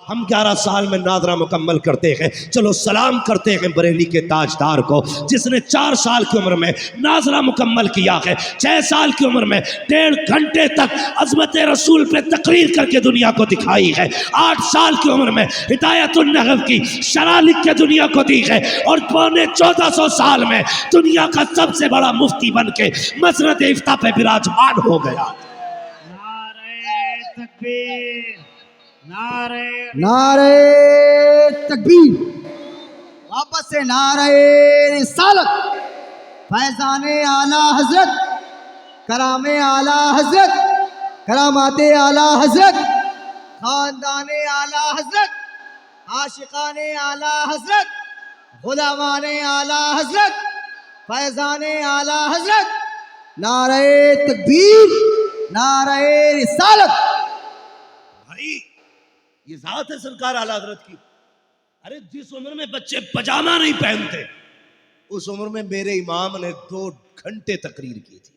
हम 11 साल में नाजरा मुकम्मल करते हैं। चलो सलाम करते हैं बरेली के ताजदार को, जिसने 4 साल की उम्र में नाजरा मुकम्मल किया है। 6 साल की उम्र में 1.5 घंटे तक अज़मत रसूल पे तकरीर करके दुनिया को दिखाई है। 8 साल की उम्र में हिदायतुन नहव की शरह लिख के दुनिया को दी है। और पौने 1400 साल में दुनिया का सबसे बड़ा मुफ्ती बन के मसनद इफ्ता पे विराजमान हो गया। तकबीर, नारे तकबीर, वापस से नारे रिसालत, फैज़ाने आला हजरत, करामे आला हजरत, करामाते आला हजरत, खानदाने आला हजरत, आशिकाने आला हजरत, गुलामाने आला हजरत, फैज़ाने आला हजरत, नारे तकबीर, नारे रिसालत। भाई ये जात है सरकार आला हजरत की। अरे जिस उम्र में बच्चे पजामा नहीं पहनते, उस उम्र में मेरे इमाम ने 2 घंटे तकरीर की थी।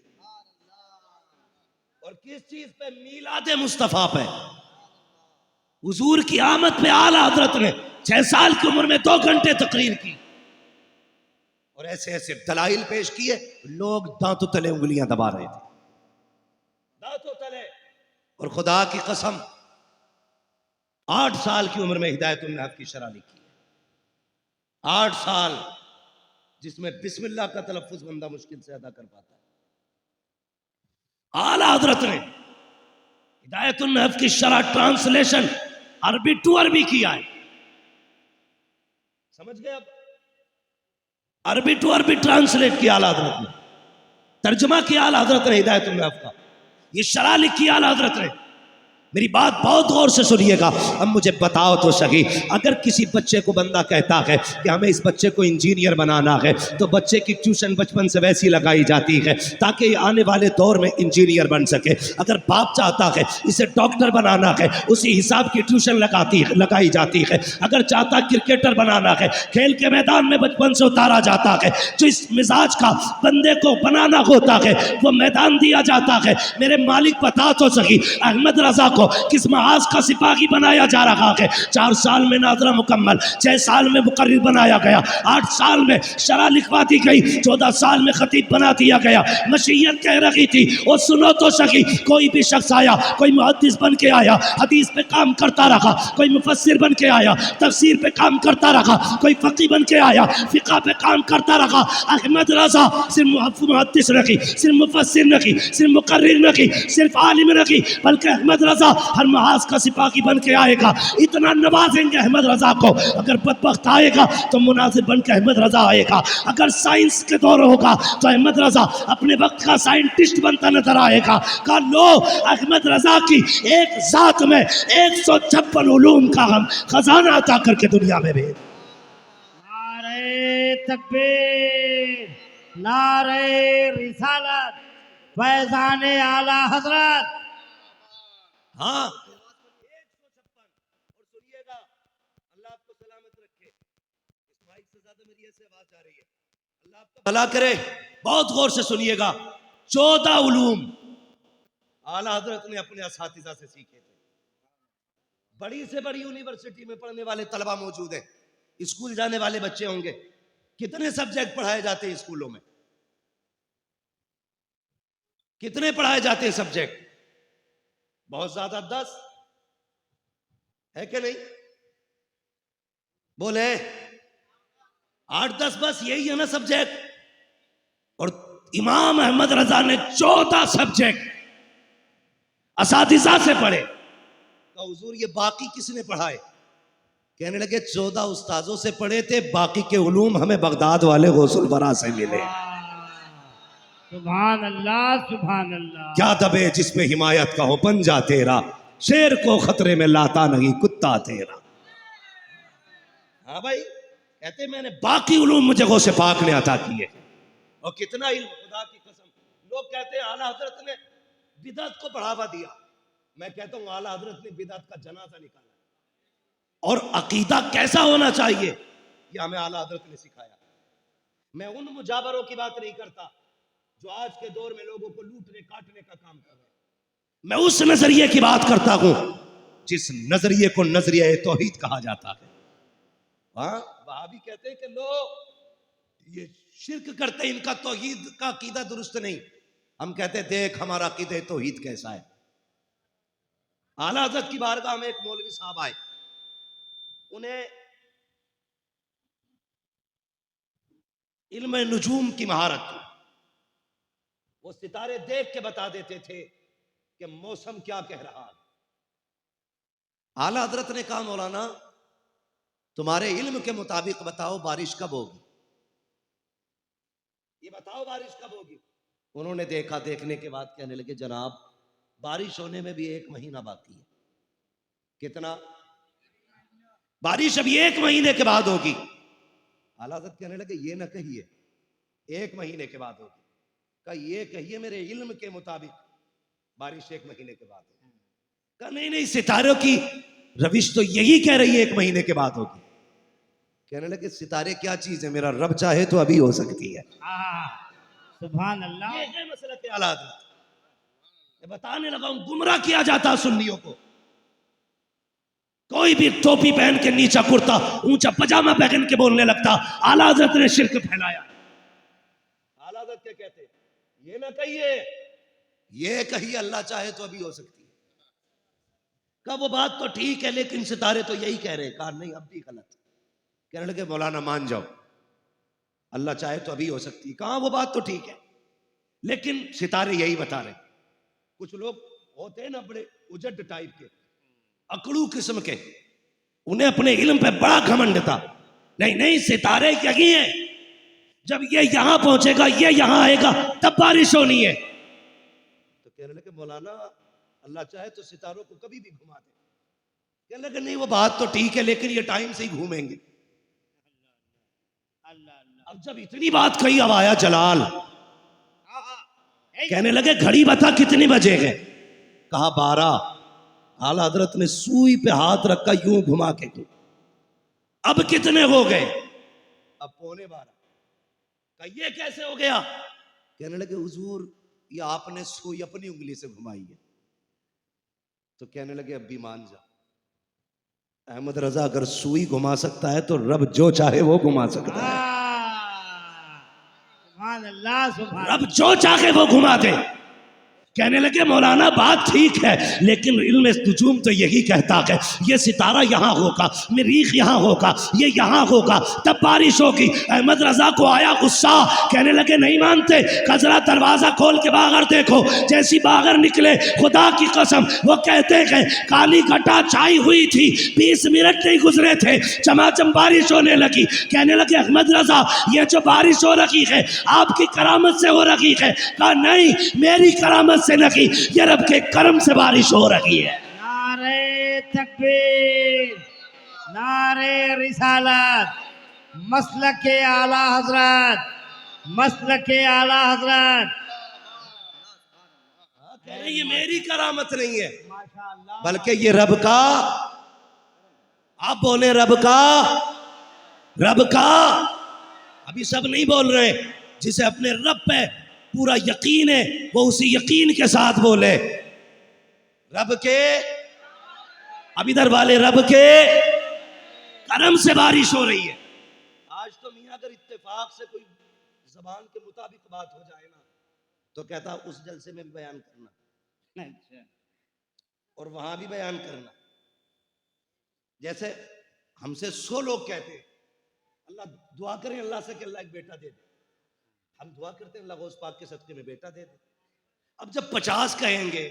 और किस चीज पे? मीलाद मुस्तफा पे, हुजूर की आमद पे आला हजरत ने 6 साल की उम्र में 2 घंटे तकरीर की। और ऐसे ऐसे दलाइल पेश किए, लोग दांतों तले उंगलियां दबा रहे थे, दांतों तले। और खुदा की कसम 8 साल की उम्र में हिदायतुन नहव की शरह लिखी है। 8 साल, जिसमें बिस्मिल्लाह का तलफ्फुज बंदा मुश्किल से अदा कर पाता है। आला हजरत ने हिदायतुन नहव की शरह ट्रांसलेशन अरबी टू अरबी किया है। समझ गए? अब अरबी टू अरबी ट्रांसलेट किया आला हजरत ने, तर्जुमा किया आला हजरत ने हिदायतुन नहव का, ये शरह लिखी आला हजरत ने। मेरी बात बहुत गौर से सुनिएगा। अब मुझे बताओ तो सही, अगर किसी बच्चे को बंदा कहता है कि हमें इस बच्चे को इंजीनियर बनाना है, तो बच्चे की ट्यूशन बचपन से वैसी लगाई जाती है ताकि आने वाले दौर में इंजीनियर बन सके। अगर बाप चाहता है इसे डॉक्टर बनाना है, उसी हिसाब की ट्यूशन लगाई जाती है। अगर चाहता क्रिकेटर बनाना है, खेल के मैदान में बचपन से उतारा जाता है। जो इस मिजाज का बंदे को बनाना होता है, वो मैदान दिया जाता है। मेरे मालिक बता तो सही, अहमद रजा को किस महाज का सिपाही बनाया जा रहा है? 4 साल में नाजरा मुकम्मल, 6 साल में मुकर्रिर बनाया गया, 8 साल में शरह लिखवा दी गई, 14 साल में खतीब बना दिया गया। मशीयत कह रही थी, वो सुनो तो सही, कोई भी शख्स आया, कोई मुहद्दिस बन के आया, हदीस पे काम करता रहा, कोई मुफस्सिर बन के आया, तफसीर पे काम करता रहा, कोई फकी बन के आया, फिका पे काम करता रहा। अहमद रजा सिर्फ मुहद्दिस नहीं, सिर्फ मुफस्सिर नहीं, सिर्फ मुकर्रिर नहीं, सिर्फ आलिम नहीं, बल्कि अहमद रजा हर महाज का सिपाही बन के आएगा। इतना नवाजेंगे अहमद रजा को। अगर बदबख्त आएगा तो मुनाजिर बन के अहमद रजा आएगा। अगर साइंस के दौर होगा तो अहमद रजा अपने वक्त का साइंटिस्ट बनता नजर आएगा। कहा लो, अहमद रजा की एक जात में 156 उलूम का हम खजाना अता करके दुनिया में भेज। नारे तकबीर, नारे रिसालत, फैज़ाने आला हजरत। हाँ, 156। और सुनिएगा, अल्लाह आपको सलामत रखे। इस माइक से ज्यादा मेरी ऐसे आवाज आ रही है, अल्लाह आपका भला करे। बहुत गौर से सुनिएगा, 14 उलूम आला हजरत ने अपने असातिज़ा से सीखे थे। बड़ी से बड़ी यूनिवर्सिटी में पढ़ने वाले तलबा मौजूद हैं, स्कूल जाने वाले बच्चे होंगे। कितने सब्जेक्ट पढ़ाए जाते हैं स्कूलों में? कितने पढ़ाए जाते हैं सब्जेक्ट? बहुत ज्यादा, 10 है कि नहीं? बोले 8-10 बस, यही है ना सब्जेक्ट। और इमाम अहमद रजा ने 14 सब्जेक्ट असातिज़ा से पढ़े। तो हुजूर ये बाकी किसने पढ़ाए? कहने लगे 14 उस्ताजों से पढ़े थे, बाकी के उलूम हमें बगदाद वाले गौसुल बरा से मिले। सुभान अल्लाह, सुभान अल्लाह। क्या दबे जिसमें हिमायत का हो पंजा तेरा, शेर को खतरे में लाता नहीं कुत्ता तेरा। हाँ भाई, कहते मैंने बाकी उलूम मुझे गौसे पाक ने अता किए। और कितना इल्म, खुदा की कसम। लोग कहते हैं आला हजरत ने बिदअत को बढ़ावा दिया। मैं कहता हूँ आला हजरत ने बिदअत का जनाजा निकाला। और अकीदा कैसा होना चाहिए ये हमें आला हजरत ने सिखाया। मैं उन मुजाबरों की बात नहीं करता जो आज के दौर में लोगों को लूटने काटने का काम कर रहे हैं। मैं उस नजरिए की बात करता हूं जिस नजरिए को नजरिया तौहीद कहा जाता है। हाँ, वहाबी कहते हैं कि लो ये शिर्क करते हैं, इनका तौहीद का अकीदा दुरुस्त नहीं। हम कहते हैं देख हमारा अकीदा तौहीद कैसा है। आला हज़रत की बारगाह में एक मौलवी साहब आए, उन्हें इल्म नुजूम की महारत थी। वो सितारे देख के बता देते थे कि मौसम क्या कह रहा है। आला हजरत ने कहा मौलाना तुम्हारे इल्म के मुताबिक बताओ बारिश कब होगी, ये बताओ बारिश कब होगी। उन्होंने देखा, देखने के बाद कहने लगे जनाब बारिश होने में भी 1 महीना बाकी है। कितना? बारिश अभी 1 महीने के बाद होगी। आला हज़रत कहने लगे ये ना कहिए 1 महीने के बाद होगी, कहा ये कहिए मेरे इल्म के मुताबिक बारिश 1 महीने के बाद होगी। कहा नहीं नहीं, सितारों की रविश तो यही कह रही है 1 महीने के बाद होगी। कहने लगे सितारे क्या चीज है, मेरा रब चाहे तो अभी हो सकती है। सुभान अल्लाह। ये है मसला के आला हज़रत। मैं बताने लगा हूं गुमराह किया जाता सुन्नियों को। कोई भी टोपी पहन के नीचा कुर्ता ऊंचा पजामा पहन के बोलने लगता आला हज़रत ने शिर्क फैलाया। आला हज़रत क्या कहते, ये ना कहिए, ये कहिए अल्लाह चाहे तो अभी हो सकती है। कहा वो बात तो ठीक है लेकिन सितारे तो यही कह रहे हैं। कहा नहीं अब भी गलत। कहने लगे मौलाना मान जाओ अल्लाह चाहे तो अभी हो सकती है। कहा वो बात तो ठीक है लेकिन सितारे यही बता रहे। कुछ लोग होते हैं ना बड़े उजट टाइप के, अकड़ू किस्म के, उन्हें अपने इल्म पे बड़ा घमंड था। नहीं नहीं सितारे यही है, जब ये यहां पहुंचेगा ये यहां आएगा तब बारिश होनी है। तो कहने लगे मौलाना अल्लाह चाहे तो सितारों को कभी भी घुमा दे। कहने लगे नहीं वो बात तो ठीक है लेकिन ये टाइम से ही घूमेंगे। अब जब इतनी बात कही अब आया जलाल, कहने लगे घड़ी बता कितने बजे गए। कहा 12। आला हजरत ने सुई पे हाथ रखा यूं घुमा के को, अब कितने हो गए? अब 11:15। कहा ये कैसे हो गया? कहने लगे हुजूर ये आपने सुई अपनी उंगली से घुमाई है। तो कहने लगे अब भी मान जा, अहमद रजा अगर सुई घुमा सकता है तो रब जो चाहे वो घुमा सकता है। सुभान अल्लाह, सुभान रब जो चाहे वो घुमा दे। कहने लगे मौलाना बात ठीक है लेकिन इल्म नुजूम तो यही कहता है ये सितारा यहाँ होगा, मरीख यहाँ होगा, ये यहाँ होगा तब बारिश होगी। अहमद रजा को आया गुस्सा, कहने लगे नहीं मानते। जरा दरवाजा खोल के बाहर देखो। जैसी बाहर निकले खुदा की कसम वो कहते हैं काली घटा छाई हुई थी, 20 मिनट नहीं गुजरे थे चमाचम बारिश होने लगी। कहने लगे अहमद रजा ये जो बारिश हो रही है आपकी करामत से हो रही है। कहा नहीं मेरी करामत से नहीं, ये रब के करम से बारिश हो रही है। नारे तकबीर, नारे रिसालत, मसलक आला हजरत, मसलक आला हजरत। कह रहे ये मेरी करामत नहीं है माशाअल्लाह, बल्कि ये रब का, आप बोले रब का, रब का। अभी सब नहीं बोल रहे, जिसे अपने रब पे पूरा यकीन है वो उसी यकीन के साथ बोले रब के। अब इधर वाले रब के करम से बारिश हो रही है। आज तो मियां अगर इत्तेफाक से कोई जबान के मुताबिक बात हो जाए ना तो कहता उस जलसे में भी बयान करना अच्छा, और वहां भी बयान करना। जैसे हमसे 100 लोग कहते हैं अल्लाह दुआ करें अल्लाह से कि अल्लाह एक बेटा दे दे, हम दुआ करते हैं अल्लाह गौस पाक के सदके में बेटा दे दे। अब जब 50 कहेंगे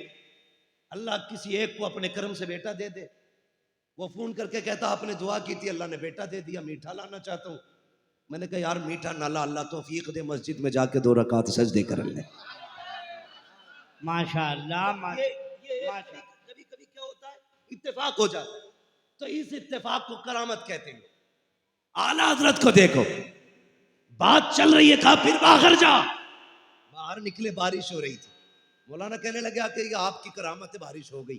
अल्लाह किसी एक को अपने कर्म से बेटा दे दे, वो फोन करके कहता आपने दुआ की थी अल्लाह ने बेटा दे दिया, मीठा लाना चाहता हूं। मैंने कहा यार मीठा ना ला, अल्लाह तौफीक दे मस्जिद में जाके 2 रकात सजदे कर ले। माशाअल्लाह, कभी कभी क्या होता है इत्तेफाक हो जाता है, तो इस इत्तेफाक को करामत कहते हैं। आला हजरत को देखो, बात चल रही है, कहा फिर बाहर जा। बाहर निकले, बारिश हो रही थी। मौलाना कहने लगे आके ये आपकी करामत है बारिश हो गई।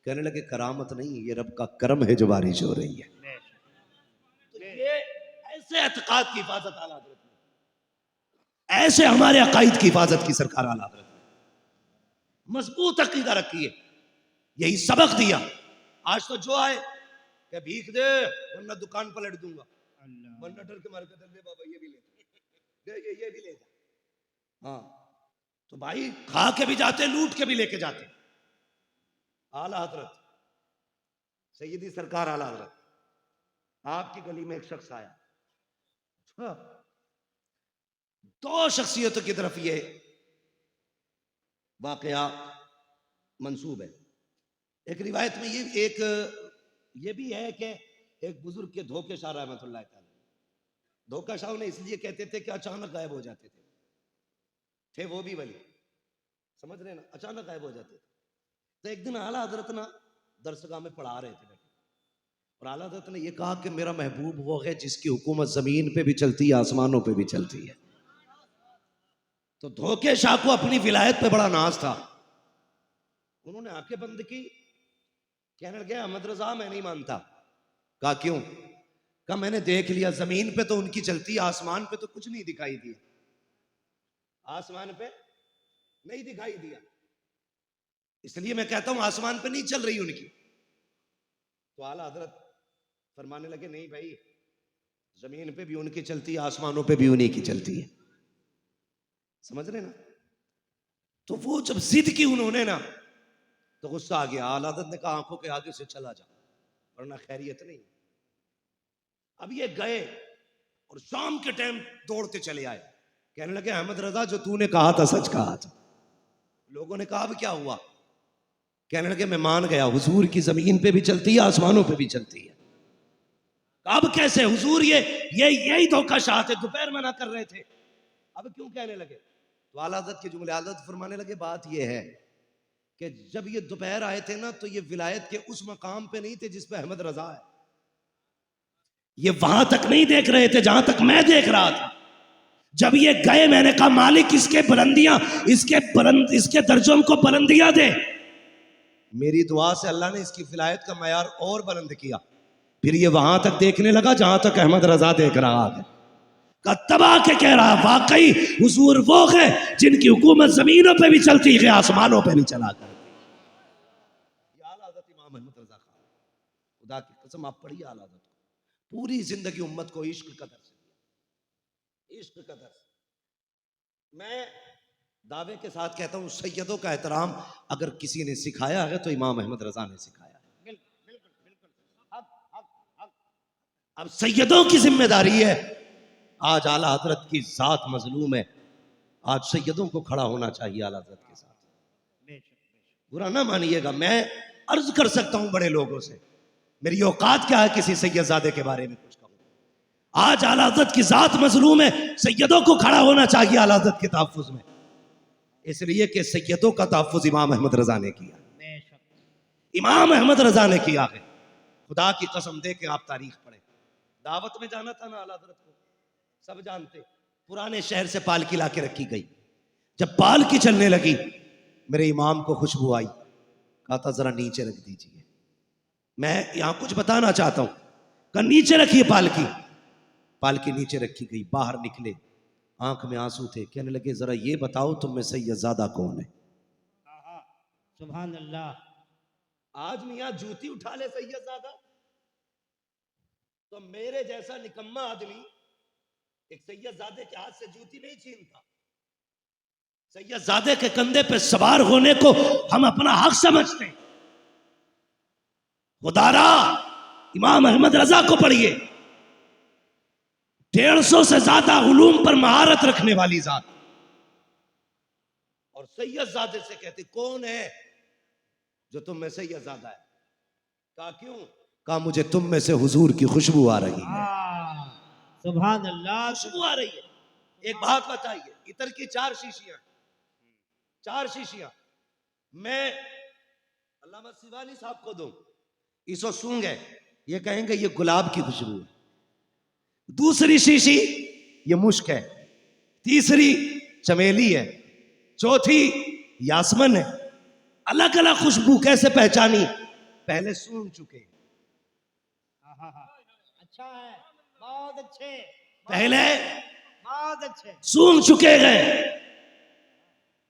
कहने लगे करामत नहीं, ये रब का करम है जो बारिश हो रही है। तो ये ऐसे एतकाद की हिफाजत आला हजरत ने, ऐसे हमारे अकाईद की हिफाजत की सरकार आला हजरत ने मजबूत अकीदा रखी है, यही सबक दिया। आज तो जो आए क्या भीख दे वरना दुकान पलट दूंगा, अल्लाह वरना डर के मारे कहते ले बाबा ये भी ले ये भी ले जा। हाँ तो भाई खा के भी जाते, लूट के भी लेके जाते। आला हजरत सैयदी सरकार आला हजरत आपकी गली में एक शख्स आया, हाँ, दो शख्सियतों की तरफ ये वाकया मंसूब है। एक रिवायत में ये भी है कि एक बुजुर्ग के धोखे शाह रहमतुल्लाह अलैह, धोखा शाह ने इसलिए कहते थे कि अचानक गायब हो जाते थे वो भी वली, समझ रहे ना, अचानक गायब हो जाते थे। तो एक दिन आला हजरत ना दरसगाह में पढ़ा रहे थे बैठे, और आला हजरत ने यह कहा कि मेरा महबूब वो है जिसकी हुकूमत जमीन पे भी चलती है आसमानों पे भी चलती है। तो धोखे शाह को अपनी विलायत पे बड़ा नाज था, उन्होंने आंखें बंद की, कहने लगे अहमद रजा मैं नहीं मानता। कहा क्यों? कहा मैंने देख लिया जमीन पे तो उनकी चलती है, आसमान पे तो कुछ नहीं दिखाई दिया, आसमान पे नहीं दिखाई दिया, इसलिए मैं कहता हूं आसमान पे नहीं चल रही उनकी। तो आला हजरत फरमाने लगे नहीं भाई, जमीन पे भी उनकी चलती है, आसमानों पे भी उन्हीं की चलती है, समझ रहे ना। तो वो जब जिद की उन्होंने ना तो गुस्सा आ गया। आला हजरत ने कहा आंखों के आगे से चला जा वरना खैरियत नहीं। अब ये गए और शाम के टाइम दौड़ते चले आए, कहने लगे अहमद रजा जो तूने कहा था सच कहा था। लोगों ने कहा अब क्या हुआ? कहने लगे मैं मान गया, हुजूर की जमीन पे भी चलती है आसमानों पे भी चलती है। अब कैसे हुजूर यही धोखा शाह थे, दोपहर मना कर रहे थे, अब क्यों कहने लगे? तो आला हज़रत के जुमले आदत फरमाने लगे बात यह है कि जब ये दोपहर आए थे ना तो ये विलायत के उस मकाम पे नहीं थे जिस पे अहमद रजा है, ये वहां तक नहीं देख रहे थे जहां तक मैं देख रहा था। जब ये गए मैंने कहा मालिक इसके बुलंदियां, इसके दर्जों को बुलंदियां दे। मेरी दुआ से अल्लाह ने इसकी विलायत का मयार और बुलंद किया, फिर ये वहां तक देखने लगा जहां तक अहमद रजा देख रहा है। तबाह के कह रहा वाकई हुजूर वो है जिनकी हुकूमत जमीनों पे भी चलती है आसमानों पे भी चला कर। इमाम अहमद रजा खान, खुदा की कसम आप पढ़िए आला हज़रत को, पूरी जिंदगी उम्मत को इश्क का दर्स दिया, इश्क का दर्स। मैं दावे के साथ कहता हूं सैयदों का एहतराम अगर किसी ने सिखाया है तो इमाम अहमद रजा ने सिखाया है। अब सैयदों की जिम्मेदारी है, आज आला हजरत की जात मजलूम है, आज सैयदों को खड़ा होना चाहिए आला हजरत के साथ। बुरा ना मानिएगा, मैं अर्ज कर सकता हूं बड़े लोगों से, मेरी औकात क्या है किसी सैयदजादे के बारे में कुछ कहूं। आज आला हजरत की जात मजलूम है, सैयदों को खड़ा होना चाहिए आला हजरत के तहफ्फुज में, इसलिए कि सैयदों का तहफ्फुज इमाम अहमद रजा ने किया, इमाम अहमद रजा ने किया है। खुदा की कसम दे के आप तारीख पढ़े, दावत में जाना था ना आला हजरत को, सब जानते, पुराने शहर से पालकी लाके रखी गई, जब पालकी चलने लगी मेरे इमाम को खुशबू आई, कहा था जरा नीचे रख दीजिए, मैं यहां कुछ बताना चाहता हूं, कहा नीचे रखिए पालकी। पालकी नीचे रखी गई, बाहर निकले, आंख में आंसू थे, कहने लगे जरा ये बताओ तुम में सैयदजादा कौन है? सुभान अल्लाह। आज मियां जूती उठा ले सैयदजादा, तो मेरे जैसा निकम्मा आदमी एक सैयदजादे के हाथ से जूती नहीं छीनता। सैयदजादे के कंधे पे सवार होने को हम अपना हक समझते हैं। खुदारा इमाम अहमद रजा को पढ़िए, 150 से ज्यादा उलूम पर महारत रखने वाली जात, और सैयदजादे से कहते कौन है जो तुम में सैयदजादा है? कहा क्यों? कहा मुझे तुम में से हुजूर की खुशबू आ रही है। सुभान अल्लाह, खुशबू आ रही है। एक बात बताइए, इतर की 4 शीशियां, 4 शीशियां मैं अल्लामा सिवानी साहब को दूं, इसो सूंघ है, ये कहेंगे ये गुलाब की खुशबू है। दूसरी शीशी ये मुश्क है, तीसरी चमेली है, चौथी यासमन है। अलग अलग खुशबू कैसे पहचानी? पहले सूंघ चुके, अच्छा है, बहुत अच्छे, पहले बहुत अच्छे, सूंघ चुके गए,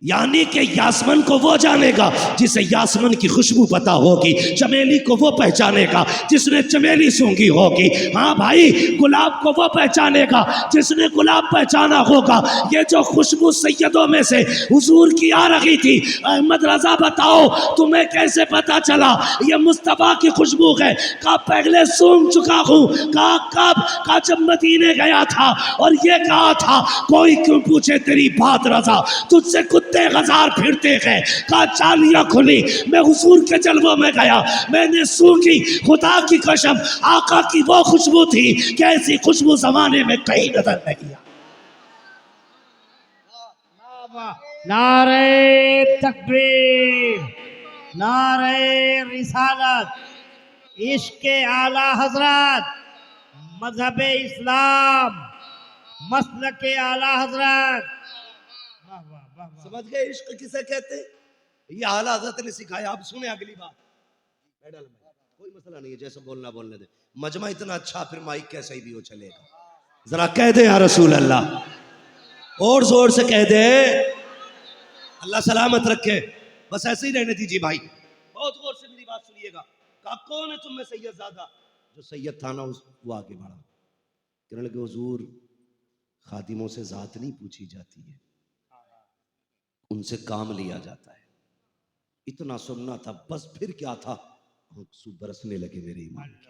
यानी कि यासमन को वो जानेगा जिसे यासमन की खुशबू पता होगी, चमेली को वो पहचानेगा जिसने चमेली सूंघी होगी। हाँ भाई, गुलाब को वो पहचानेगा जिसने गुलाब पहचाना होगा। ये जो खुशबू सैयदों में से हुजूर की आ रही थी, अहमद रजा बताओ तुम्हें कैसे पता चला ये मुस्तफ़ा की खुशबू है? कहा पहले सूंघ चुका हूँ। कहा कब? कहा जब मदीने गया था और ये कहा था कोई क्यों पूछे तेरी बात रजा, तुझसे कुत्ते गजार फिरते हैं। कहा चालियां खुली, मैं हुजूर के जलवों में गया, मैंने सूंघी, खुदा की कसम आका की वो खुशबू थी कि ऐसी खुशबू जमाने में कहीं नजर नहीं। नारे तकबीर, नारे रिसालत, इश्क आला हजरत, मजहब इस्लाम, मसलक आला हजरत। वाह वाह वाह वाह। समझ गए इश्क किसे कहते हैं? ये आला हजरत ने सिखाया। आप सुने अगली बात। मैडल में कोई मसला नहीं है, जैसे बोलना बोलने दे। मजमा इतना अच्छा, फिर माइक कैसे ही भी हो चलेगा। जरा कह दे या रसूल अल्लाह, और जोर से कह दे। अल्लाह सलामत रखे। बस ऐसे ही रहने दीजिए भाई। बहुत गौर से मेरी बात सुनिएगा। कहा कौन है तुम में सैयद ज़ादा? जो सैयद था ना वो आगे बढ़ा, कहने लगे हुजूर खादिमों से जात नहीं पूछी जाती है, उनसे काम लिया जाता है। इतना सुनना था बस, फिर क्या था? आंसू बरसने लगे मेरे ईमान के,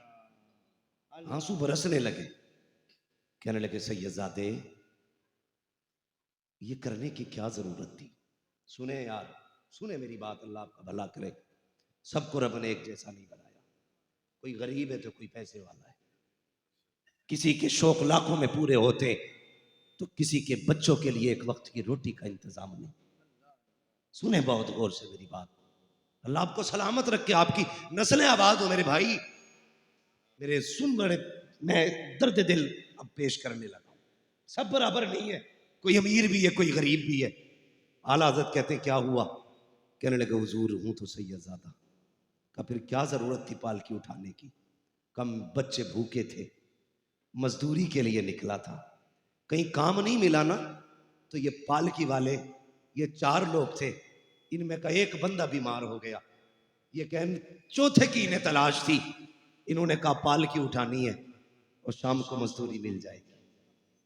आंसू बरसने लगे। कहने लगे सैयदजादे ये करने की क्या जरूरत थी? सुने यार, सुने मेरी बात, अल्लाह आपका भला करे। सबको रब ने एक जैसा नहीं बनाया। कोई गरीब है तो कोई पैसे वाला है, किसी के शौक लाखों में पूरे होते तो किसी के बच्चों के लिए एक वक्त की रोटी का इंतजाम नहीं। सुने बहुत गौर से मेरी बात। अल्लाह आपको सलामत रखे, आपकी नस्लें आबाद हो मेरे भाई। मेरे सुन बड़े, मैं दर्द दिल अब पेश करने लगा। सब बराबर नहीं है, कोई अमीर भी है कोई गरीब भी है। आला हज़रत कहते हैं क्या हुआ? कहने लगे हुजूर हूं तो सैयदजादा। का फिर क्या जरूरत थी पालकी उठाने की? कम बच्चे भूखे थे, मजदूरी के लिए निकला था, कहीं काम नहीं मिला ना, तो ये पालकी वाले, ये 4 लोग थे, इनमें का एक बंदा बीमार हो गया। ये कह चौथे की इन्हें तलाश थी। इन्होंने कहा पालकी उठानी है और शाम को मजदूरी मिल जाएगी।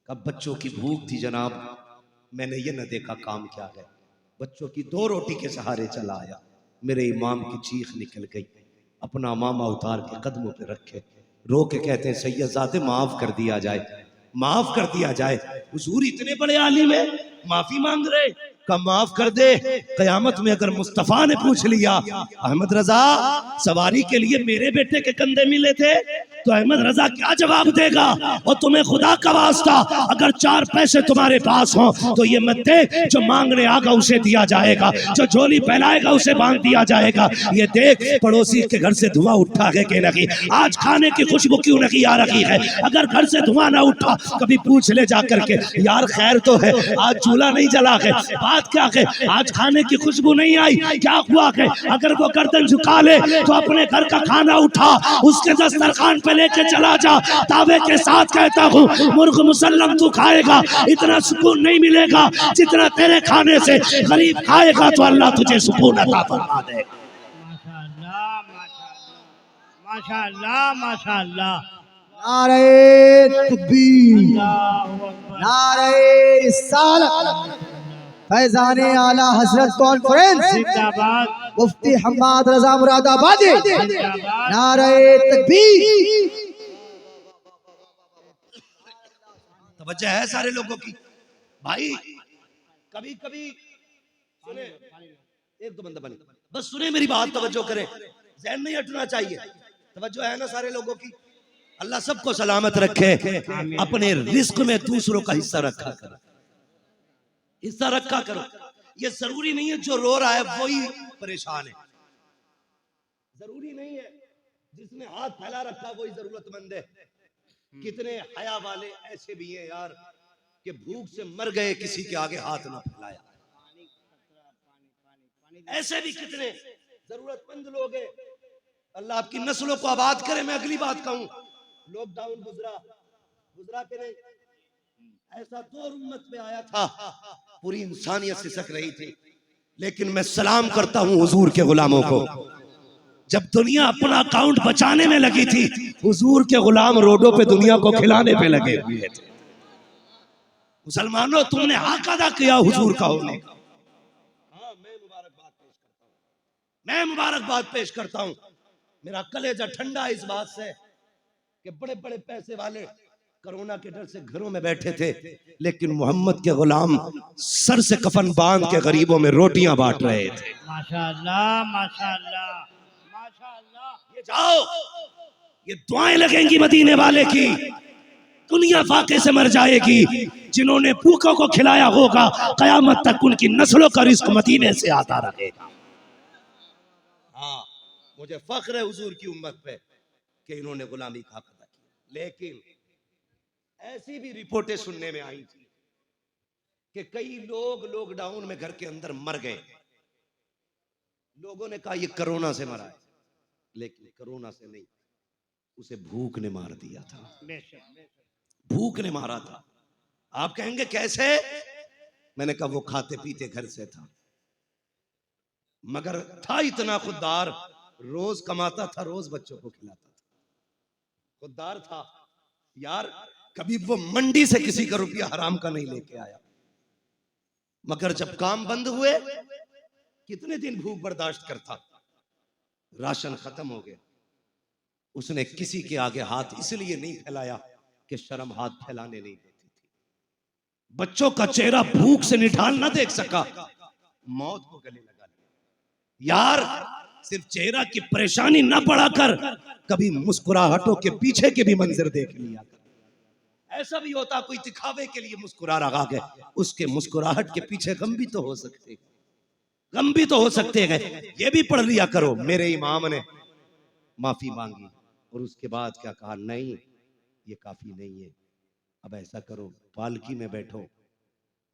कब बच्चों की भूख थी जनाब, मैंने ये न देखा काम क्या है, बच्चों की 2 रोटी के सहारे चला आया। मेरे इमाम की चीख निकल गई, अपना मामा उतार के कदमों पे रखे, रो के कहते हैं सैयदजादे माफ कर दिया जाए, माफ कर दिया जाए। हुजूर इतने बड़े आलिम है, माफी मांग रहे? का माफ कर दे। कयामत में अगर मुस्तफा ने पूछ लिया अहमद रजा सवारी के लिए मेरे बेटे के कंधे मिले थे, तो अहमद रजा क्या जवाब देगा? और तुम्हें खुदा का वास्ता अगर 4 पैसे तुम्हारे पास हो तो ये मत देख, जो मांगने आगा उसे दिया जाएगा, जो झोली फैलाएगा उसे बांध दिया जाएगा। ये देख पड़ोसी के घर से धुआं उठा है कि नहीं, आज खाने की खुशबू क्यों नहीं आ रही है? अगर घर से धुआं ना उठा कभी पूछ ले जा करके, यार खैर तो है आज चूल्हा नहीं जला है, बात क्या है आज खाने की खुशबू नहीं आई, क्या हुआ है? अगर वो गर्दन झुका ले तो अपने घर का खाना उठा उसके दस्तरखान पे लेके चला जा। दावे के साथ कहता हूँ मुर्ग मुसल्लम तू खाएगा, इतना सुकून नहीं मिलेगा जितना तेरे खाने से गरीब खाएगा तो अल्लाह तुझे सुकून अता फरमा देगा। माशाअल्लाह माशाअल्लाह माशाअल्लाह। नारे तकबीर, अल्लाहु अकबर। नारे रिसालत, फैजाने आला हजरत कॉन्फ्रेंस, जिंदाबाद मुफ्ती हम्माद रजा मुरादाबादी, जिंदाबाद। नारे तकबीर। तवज्जो है सारे लोगों की भाई। कभी कभी सुने, एक दो बंदा बने, बस सुने मेरी बात, तवज्जो करें, ज़हन नहीं हटना चाहिए। तवज्जो है ना सारे लोगों की? अल्लाह सबको सलामत रखे। अपने रिस्क में दूसरों का हिस्सा रखा करो, हिस्सा रखा करो। ये जरूरी नहीं है जो रो रहा है वही परेशान है, जरूरी नहीं है जिसने हाथ फैला रखा वही जरूरतमंद है। कितने हया वाले ऐसे भी हैं यार कि भूख से मर गए, किसी के आगे हाथ ना फैलाया। ऐसे भी कितने जरूरतमंद लोग हैं। अल्लाह आपकी नस्लों को आबाद करे। मैं अगली बात कहूं, लॉकडाउन गुजरा के नहीं, ऐसा दौर उम्मत में आया था, पूरी इंसानियत सिसक रही थी। लेकिन मैं सलाम करता हूं हुजूर के गुलामों को। जब दुनिया अपना अकाउंट बचाने में लगी थी, हुजूर के गुलाम रोडों पे दुनिया को खिलाने पे लगे हुए थे। मुसलमानों, तुमने हक अदा किया हुजूर का होने का। हाँ, मैं मुबारकबाद पेश करता हूं। मेरा कलेजा ठंडा है इस बात से कि बड़े बड़े पैसे वाले कोरोना के डर से घरों में बैठे थे, लेकिन मोहम्मद के गुलाम सर से कफन बांध के गरीबों में रोटियां बांट रहे थे। माशाअल्लाह, माशाअल्लाह, माशाअल्लाह। ये जाओ, ये दुआएं लगेंगी मदीने वाले की। दुनिया फाके से मर जाएगी। जिन्होंने भूखों को खिलाया होगा, कयामत तक उनकी नस्लों का रिस्क मदीने से आता रहेगा। हाँ, मुझे फख्र है हुजूर की उम्मत पे कि इन्होंने गुलामी का हक अदा किया। लेकिन ऐसी भी रिपोर्टें सुनने में आई थी कि कई लोग लॉकडाउन में घर के अंदर मर गए। लोगों ने कहा ये कोरोना से मरा है, लेकिन कोरोना से नहीं, उसे भूख ने मार दिया था। भूख ने मारा था। आप कहेंगे कैसे? मैंने कहा वो खाते पीते घर से था, मगर था इतना खुददार, रोज कमाता था, रोज बच्चों को खिलाता था। खुददार था यार, कभी वो मंडी से किसी का रुपया हराम का नहीं लेके आया। मगर जब काम बंद हुए, कितने दिन भूख बर्दाश्त करता? राशन खत्म हो गया, उसने किसी के आगे हाथ इसलिए नहीं फैलाया कि शर्म हाथ फैलाने नहीं देती थी। बच्चों का चेहरा भूख से निठाल ना देख सका, मौत को गले लगा लिया। यार, सिर्फ चेहरा की परेशानी ना बढ़ाकर कभी मुस्कुराहटों के पीछे के भी मंजर देख लिया कर। ऐसा भी होता कोई दिखावे के लिए मुस्कुरा रहा है, उसके मुस्कुराहट के पीछे गम भी तो हो सकते, गम भी तो हो सकते हैं। ये भी पढ़ लिया करो। मेरे इमाम ने माफी मांगी और उसके बाद क्या कहा? नहीं, ये काफी नहीं है। अब ऐसा करो, पालकी में बैठो,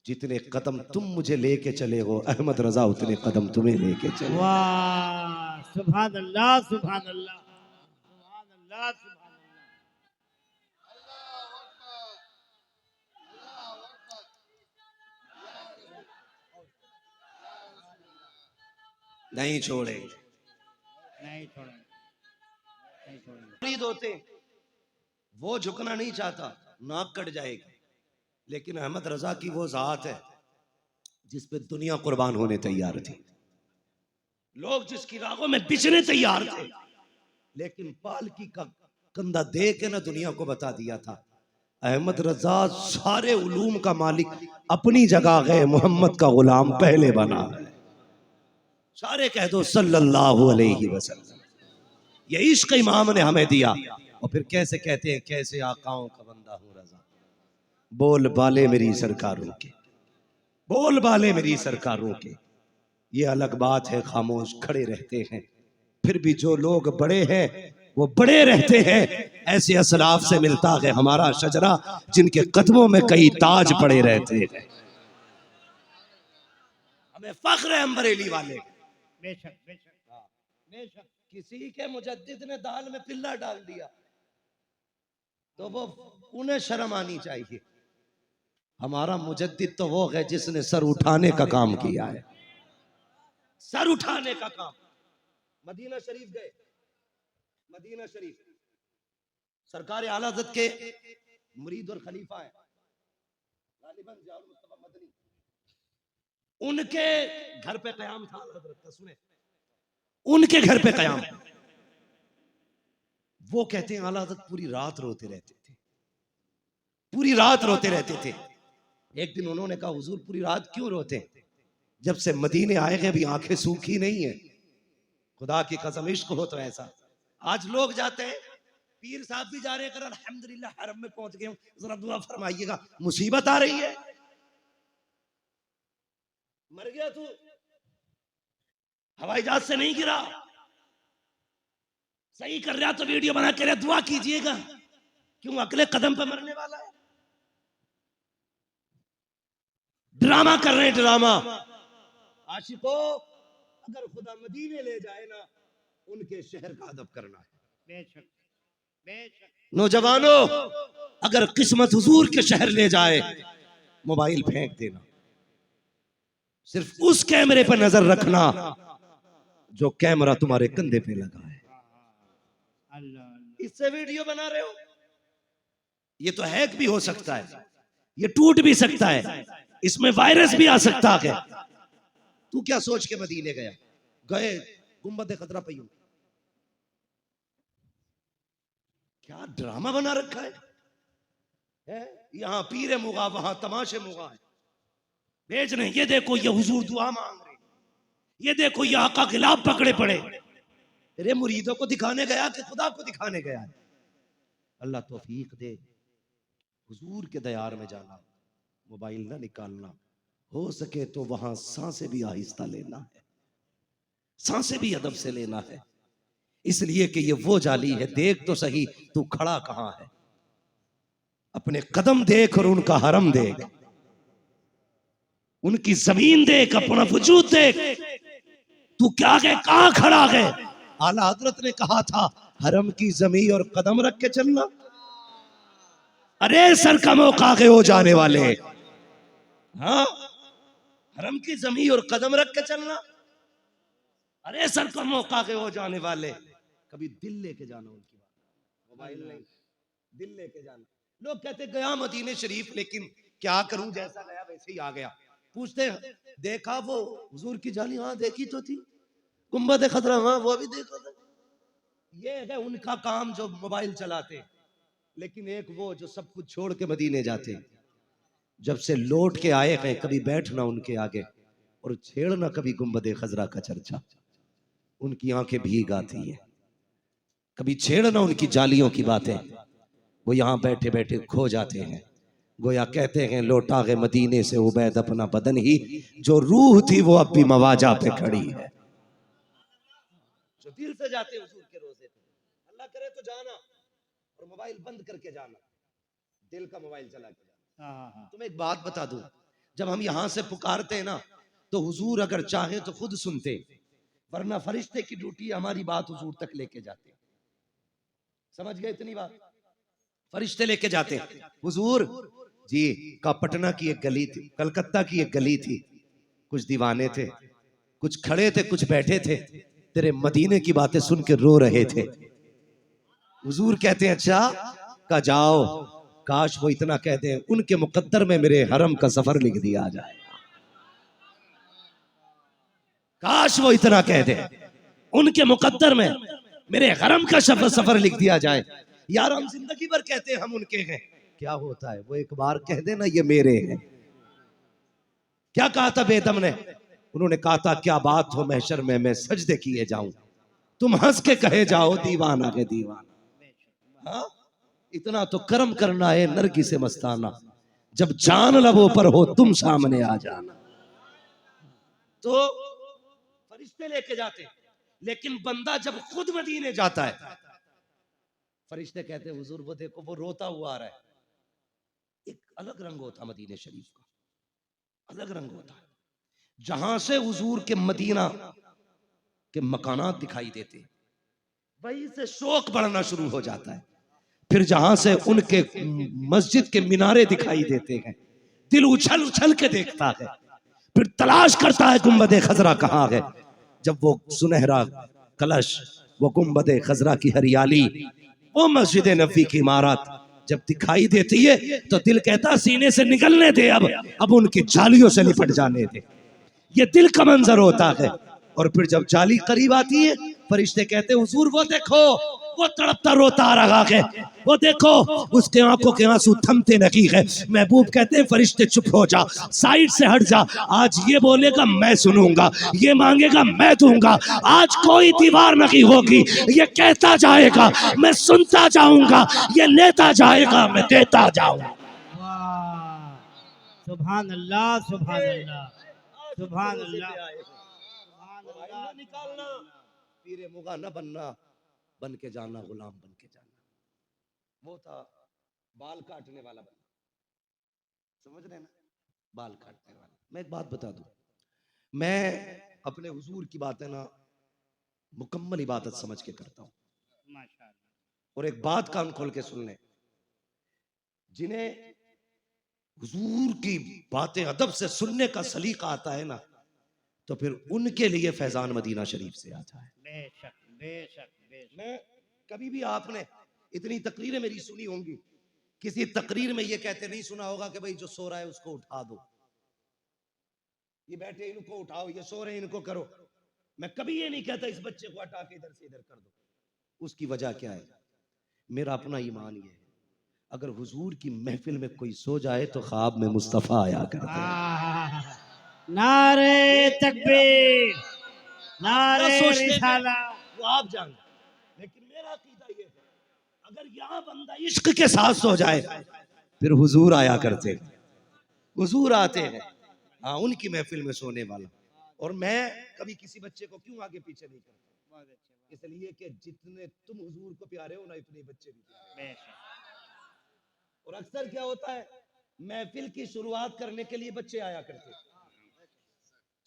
जितने कदम तुम मुझे लेके चले हो अहमद रजा, उतने कदम तुम्हें लेके चले। वाह, सुभान अल्लाह, सुभान अल्लाह, सुभान अल्लाह, सुभान अल्लाह। नहीं छोड़ेंगे, नहीं छोड़ेंगे, नहीं छोड़ेंगे। मुरीद होते, वो झुकना नहीं चाहता, नाक कट जाएगी। लेकिन अहमद रजा की वो जात है जिस पे दुनिया कुर्बान होने तैयार थी, लोग जिसकी रागों में बिछने तैयार थे, लेकिन पालकी का कंधा दे के ना दुनिया को बता दिया था अहमद रजा सारे उलूम का मालिक अपनी जगह गए, मोहम्मद का गुलाम पहले बना है। सारे कह दो सल्लल्लाहु अलैहि वसल्लम। ये इश्क इमाम ने हमें दिया। और फिर कैसे कहते हैं, कैसे आकाओं का बंदा हूं रजा, बोल बाले मेरी सरकारों के, बोल बाले मेरी सरकारों के। ये अलग बात है, खामोश खड़े रहते हैं, फिर भी जो लोग बड़े हैं वो बड़े रहते हैं। ऐसे असलाफ से मिलता है हमारा शजरा, जिनके कदमों में कई ताज पड़े रहते हैं। हमें फख्र है हम बरेली वाले। बेशक, बेशक, बेशक। किसी के मुजद्दिद ने दाल में पिल्ला डाल दिया तो वो उन्हें शर्म आनी चाहिए। हमारा मुजद्दिद तो वो है जिसने सर उठाने का काम किया है, सर उठाने का काम। मदीना शरीफ गए, मदीना शरीफ सरकार आला हज़रत के मुरीद और खलीफा है गालिबन जाउल मुस्तफा मदनी, उनके घर पे कयाम था हज़रत का। सुने, उनके घर पे कयाम। वो कहते हैं आला हज़रत पूरी रात रोते रहते थे, पूरी रात रोते रहते थे। एक दिन उन्होंने कहा हुजूर पूरी रात क्यों रोते? जब से मदीने आए हैं अभी आंखें सूखी नहीं है। खुदा की कसम, इश्क हो तो ऐसा। आज लोग जाते हैं, पीर साहब भी जा रहे हैं, अल्हम्दुलिल्लाह हरम में पहुंच गए, जरा दुआ फरमाइएगा, मुसीबत आ रही है। मर गया तू, हवाई जहाज से नहीं गिरा, सही कर रहा तो वीडियो बना के दुआ कीजिएगा। क्यों अगले कदम पे मरने वाला है? ड्रामा कर रहे हैं, ड्रामा। आशिकों, अगर खुदा मदीने ले जाए ना, उनके शहर का अदब करना है। बेशक, बेशक। नौजवानों, अगर किस्मत हुजूर के शहर ले जाए, मोबाइल फेंक देना, सिर्फ उस कैमरे पर नजर रखना जो कैमरा तुम्हारे कंधे पे लगा है। अल्लाह अल्लाह। इससे वीडियो बना रहे हो, ये तो हैक भी हो सकता है, ये टूट भी सकता है, इसमें वायरस भी आ सकता है। तू क्या सोच के मदीने गया? गए गुंबद खतरा पयू, क्या ड्रामा बना रखा है? यहां पीरे मुगा, वहां तमाशे मुगा है। भेज रहे, ये देखो ये हुजूर दुआ मांग रहे, ये देखो ये आका खिलाफ पकड़े पड़े। तेरे मुरीदों को दिखाने गया कि खुदा को दिखाने गया? अल्लाह तौफीक दे, हुजूर के दयार में जाना, मोबाइल ना निकालना, हो सके तो वहां सांसें भी आहिस्ता लेना है, सांसें भी अदब से लेना है, इसलिए कि ये वो जाली है। देख तो सही तू खड़ा कहां है, अपने कदम देख और उनका हरम देख, उनकी जमीन देख, अपना वजूद देख, तू क्या गए, कहां खड़ा है? आला हजरत ने कहा था हरम की जमीन और कदम रख के चलना। अरे सर का मौका के हो जाने वाले, हाँ, हरम की जमीन और कदम रख के चलना। अरे सर का मौका के हो जाने वाले, कभी दिल लेके जाना उनकी बात, मोबाइल नहीं, दिल लेके जाना। लोग कहते गया मदीने शरीफ, लेकिन क्या करूं, जैसा गया वैसे ही आ गया। पूछते देखा वो हुजूर की जाली? हाँ देखी तो थी। गुंबद खतरा? हाँ वो भी देखा था। ये है उनका काम जो मोबाइल चलाते, लेकिन एक वो जो सब कुछ छोड़ के मदीने जाते। जब से लौट के आए हैं, कभी बैठना उनके आगे और छेड़ना कभी गुंबद खजरा का चर्चा, उनकी आंखें भीग आती है। कभी छेड़ना उनकी जालियों की बातें, वो यहां बैठे बैठे खो जाते हैं। गोया कहते हैं लौटा गए मदीने से उबैद अपना बदन ही, जो रूह थी वो अब भी मवाजा पे खड़ी है। जो दिल से जाते हैं हुजूर के रोजे पे, अल्लाह करे तो जाना और मोबाइल बंद करके जाना, दिल का मोबाइल चला के जाना। तुम्हें एक बात बता दूं, जब हम यहां से पुकारते हैं ना, तो हुजूर अगर चाहे तो खुद सुनते, वरना फरिश्ते की ड्यूटी हमारी बात हुजूर तक लेके जाते। समझ गए इतनी बात? फरिश्ते लेके जाते, हुजूर जी का पटना की एक गली थी, कलकत्ता की एक गली थी, कुछ दीवाने थे, कुछ खड़े थे, कुछ बैठे थे, तेरे मदीने की बातें सुन के रो रहे थे। हुजूर कहते हैं अच्छा का जाओ, काश वो इतना कह दें उनके मुकद्दर में मेरे हरम का सफर लिख दिया जाए, काश वो इतना कह दें उनके मुकद्दर में मेरे हरम का सफर लिख दिया जाए। यार हम जिंदगी भर कहते हैं हम उनके हैं, क्या होता है वो एक बार कह देना ये मेरे हैं। क्या कहा था बेदम ने? उन्होंने कहा था क्या बात हो महशर में मैं सजदे किए जाऊं, तुम हंस के कहे जाओ दीवाना के दीवाना। हाँ? इतना तो कर्म करना है नरगी से मस्ताना, जब जान लबों पर हो तुम सामने आ जाना। तो फरिश्ते लेके जाते, लेकिन बंदा जब खुद मदीने जाता है, फरिश्ते कहते हैं हुजूर वो देखो वो रोता हुआ आ रहा है। एक अलग रंग होता मदीने शरीफ का, अलग रंग होता है। जहां से हुजूर के मदीना के मकानात दिखाई देते, वहीं से शौक बढ़ना शुरू हो जाता है। फिर जहां से उनके मस्जिद के मीनारे दिखाई देते हैं, दिल उछल उछल के देखता है, फिर तलाश करता है गुंबद खजरा कहाँ है। जब वो सुनहरा कलश, वो गुंबद खजरा की हरियाली, वो मस्जिद नबी की इमारत जब दिखाई देती है, तो दिल कहता सीने से निकलने दे, अब उनकी जालियों से लिपट जाने दे। ये दिल का मंजर होता है। और फिर जब जाली करीब आती है, फरिश्ते कहते हैं हुजूर वो देखो वो तड़पता रोता आ रहा है, वो देखो उसके आंखों के आंसू थमते नहीं है। महबूब कहते हैं फरिश्ते चुप हो जा, साइड से हट जा, आज ये बोलेगा मैं सुनूंगा, ये मांगेगा मैं दूंगा, आज कोई दीवार नहीं होगी, ये कहता जाएगा मैं सुनता जाऊंगा, ये लेता जाएगा मैं देता जाऊंगा। वाह, सुभान अल्लाह, सुभान अल्लाह, सुभान अल्लाह, ना निकालना, पीरे मुगा न बनना, बन के जाना, गुलाम बन के जाना। वो था बाल काटने वाला बंदा, समझ रहे ना, बाल काटने वाला। मैं एक बात बता दूं, मैं अपने हुजूर की बातें ना मुकम्मल इबादत समझ के करता हूँ। माशाअल्लाह। और एक बात कान खोल के सुन ले, जिन्हें हुजूर की बातें अदब से सुनने का सलीका आता है ना, तो फिर उनके लिए फैजान मदीना शरीफ से आता है। बेशक बेशक बेशक। मैं कभी भी आपने इतनी तकरीरें मेरी सुनी होंगी, किसी तकरीर में ये कहते नहीं सुना होगा कि भाई जो सो रहा है उसको उठा दो, ये बैठे इनको उठाओ, ये सो रहे इनको करो। मैं कभी ये नहीं कहता इस बच्चे को हटा के इधर से इधर कर दो। उसकी वजह क्या है? मेरा अपना ईमान ये है, अगर हुजूर की महफिल में कोई सो जाए तो ख्वाब में मुस्तफा आया करते हैं। नारे तकबीर, नारे सोचते थे, रिसाला। वो आप जान, लेकिन मेरा अकीदा ये है, अगर यहाँ बंदा इश्क के साथ सो जाए फिर हुजूर आया करते हैं, हुजूर आते हैं। हाँ, उनकी महफिल में सोने वाला। और मैं कभी किसी बच्चे को क्यों आगे पीछे नहीं करता, इसलिए कि जितने तुम हुजूर को प्यारे हो ना, इतने बच्चे भी प्यारे। और अक्सर क्या होता है, महफिल की शुरुआत करने के लिए बच्चे आया करते।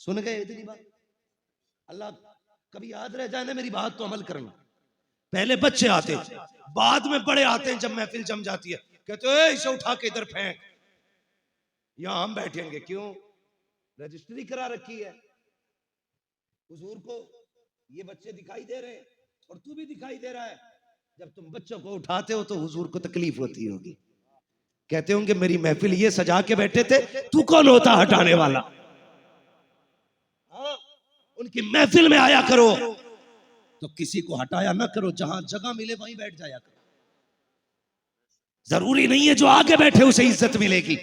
सुन गए इतनी बात? अल्लाह कभी याद रह जाए ना मेरी बात तो अमल करना। पहले बच्चे आते, बाद में बड़े आते हैं। जब महफिल जम जाती है कहते हैं इसे उठा के इधर फेंक, यहां हम बैठेंगे। क्यों? रजिस्ट्री करा रखी है। हुजूर को ये बच्चे दिखाई दे रहे हैं और तू भी दिखाई दे रहा है। जब तुम बच्चों को उठाते हो तो हुजूर को तकलीफ होती होगी, कहते होंगे मेरी महफिल ये सजा के बैठे थे, तू कौन होता हटाने वाला? हाँ, उनकी महफिल में आया करो तो किसी को हटाया ना करो, जहां जगह मिले वहीं बैठ जाया करो। जरूरी नहीं है जो आगे बैठे उसे इज्जत मिलेगी,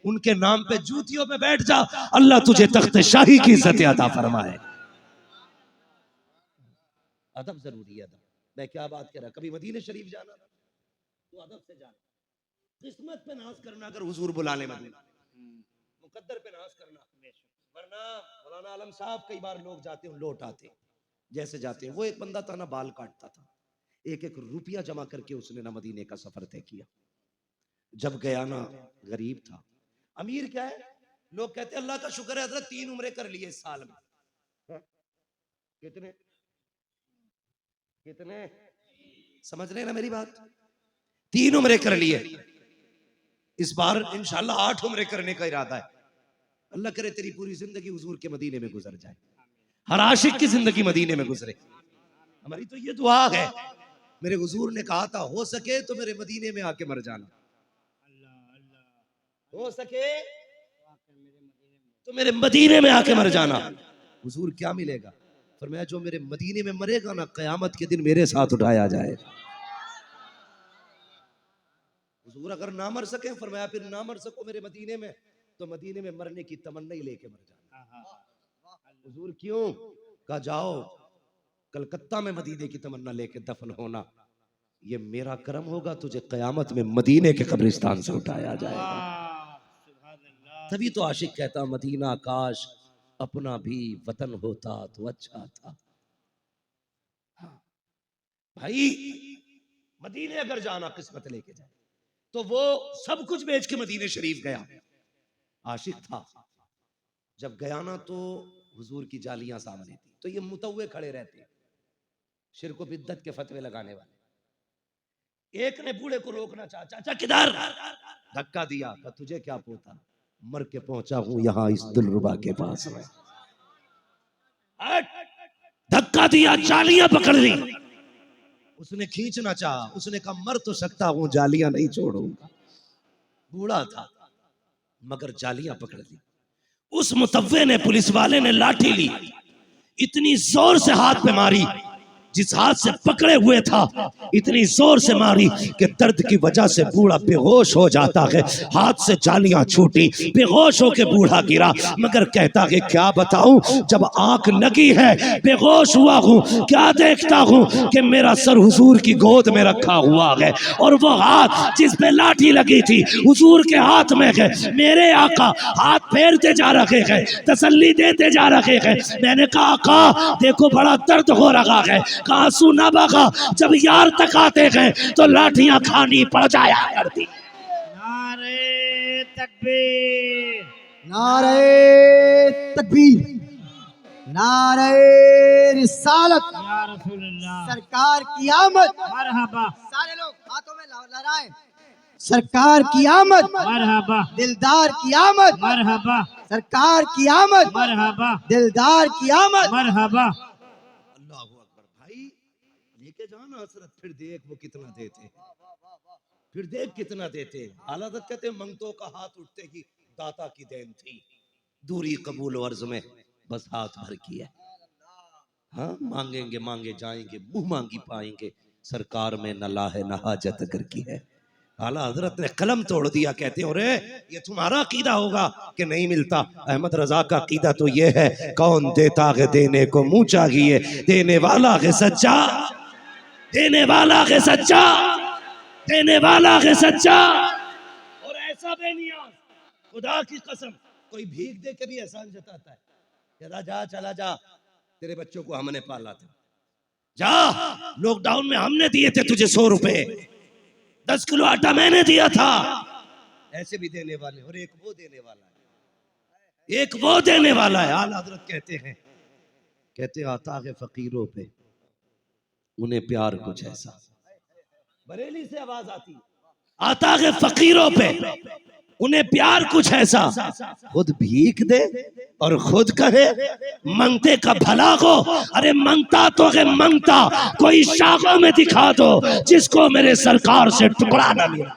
उनके नाम पे जूतियों पे बैठ जा, अल्लाह तुझे तख्त शाही की इज्जत अता फरमाए। अदब जरूरी है। अदब, मैं क्या बात कर रहा, कभी मदीने शरीफ जाना तो अदब से जाना, किस्मत पे नाज करना, अगर हुजूर बुला ले मदीना, मुकद्दर पे नाज करना। वरना मौलाना आलम साहब कई बार लोग जाते हैं लौट आते, जैसे जाते हैं। वो एक बंदा था ना, बाल काटता था, एक एक रुपया जमा करके उसने ना मदीने का सफर तय किया। जब गया ना, गरीब था, अमीर क्या है, लोग कहते हैं अल्लाह का शुक्र है हजरत 3 उम्रे कर लिए इस साल में। हाँ? कितने कितने समझ रहे ना मेरी बात? 3 उम्रे कर लिए, इस बार इंशाल्लाह 8 उम्रे करने का इरादा है। अल्लाह करे तेरी पूरी जिंदगी हुजूर के मदीने में गुजर जाए, हर आशिक की जिंदगी मदीने में गुजरे। हमारी तो ये दुआ है। मेरे हुजूर ने कहा था हो सके तो मेरे मदीने में आके मर जाना, हो सके तो मेरे मदीने में आके मर जाना। हुजूर क्या मिलेगा? फरमाया जो मेरे मदीने में मरेगा ना, कयामत के दिन मेरे साथ उठाया जाएगा। हुजूर अगर ना मर सके, फरमाया फिर ना मर सको मेरे मदीने में, तो मदीने में मरने की तमन्ना ही लेके मर जाना। हुजूर क्यों? कहा जाओ कलकत्ता में मदीने की तमन्ना लेके दफन होना, ये मेरा करम होगा, तुझे कयामत में मदीने के कब्रिस्तान से उठाया जाएगा। तभी तो आशिक कहता मदीना काश अपना भी वतन होता तो अच्छा था। भाई मदीने अगर जाना किस्मत लेके जाए, तो वो सब कुछ बेच के मदीने शरीफ गया। आशिक था, जब गया ना तो हुजूर की जालियां सामने थी, तो ये मुतव्वे खड़े रहते, शिर्क व बिद्दत के फतवे लगाने वाले। एक ने बूढ़े को रोकना चाहा, चाचा किधर? धक्का दिया, कहा तुझे क्या पोता, मर के पहुंचा हूं यहां इस दिलरुबा के पास में। धक्का दिया, जालियां पकड़ ली। उसने खींचना चाहा, उसने कहा मर तो सकता हूं, जालियां नहीं छोड़ूंगा। बूढ़ा था मगर जालियां पकड़ ली। उस मुतव्वे ने, पुलिस वाले ने लाठी ली, इतनी जोर से हाथ पे मारी, जिस हाथ से पकड़े हुए था इतनी जोर से मारी कि दर्द की वजह से बूढ़ा बेहोश हो जाता है। हाथ से जालियां छूटी, बेहोश होके बूढ़ा गिरा, मगर कहता है क्या बताऊं, जब आंख लगी है बेहोश हुआ हूं, क्या देखता हूं कि मेरा सर हुजूर की गोद में रखा हुआ है, और वो हाथ जिस पे लाठी लगी थी हुजूर के हाथ में है। मेरे आका हाथ फेरते जा रहे हैं, तसल्ली देते जा रहे हैं। मैंने कहा आका देखो बड़ा दर्द हो रहा है, आंसू ना बहा, जब यार तक आते हैं तो लाठियां खानी पड़ जाया करती। नारे तकबीर, नारे तकबीर, नारे रिसालत, या रसूलल्लाह, सरकार की आमद। मरहबा, सारे लोग हाथों में लहराएं। सरकार की आमद, मरहबा, दिलदार की आमद, मरहबा, सरकार की आमद, मरहबा दिलदार की आमद। मरहबा। अल्लाह अकबर। भाई लेके जाओ ना हसरत, फिर देख वो कितना देते हैं, फिर देख कितना देते हैं। आला हज़रत कहते हैं मंगतों का हाथ उठते ही दाता की देन थी, दूरी कबूल अर्ज में बस हाथ भर की है। हाँ मांगेंगे मांगे जाएंगे, मुंह मांगी पाएंगे, सरकार में न लाहे न हाजत कर की है। आला हजरत ने कलम तोड़ दिया, कहते हो रे ये तुम्हारा अकीदा होगा कि नहीं मिलता। अहमद रजा का अकीदा तो ये है, कौन देता है देने को मुंह चाहिए, देने वाला है सच्चा, देने वाला है सच्चा, देने वाला है सच्चा। और ऐसा बेनियाज, खुदा की कसम, कोई भीख दे के भी एहसान जताता है, कहता जा चला जा, तेरे बच्चों को हमने पाला था, जा लॉकडाउन में हमने दिए थे तुझे 100 रुपए, 10 किलो आटा मैंने दिया था। ऐसे भी देने वाले, और एक वो देने वाला है, एक वो देने वाला है। आला हज़रत कहते आता है फकीरों पे उन्हें प्यार कुछ ऐसा। बरेली से आवाज आती है, आता है फकीरों पे उन्हें प्यार कुछ ऐसा, खुद भीख दे और खुद कहे मंगते का भला को। अरे मंगता तो है मंगता, कोई शाखों में दिखा दो जिसको मेरे सरकार से टुकड़ा ना मिला।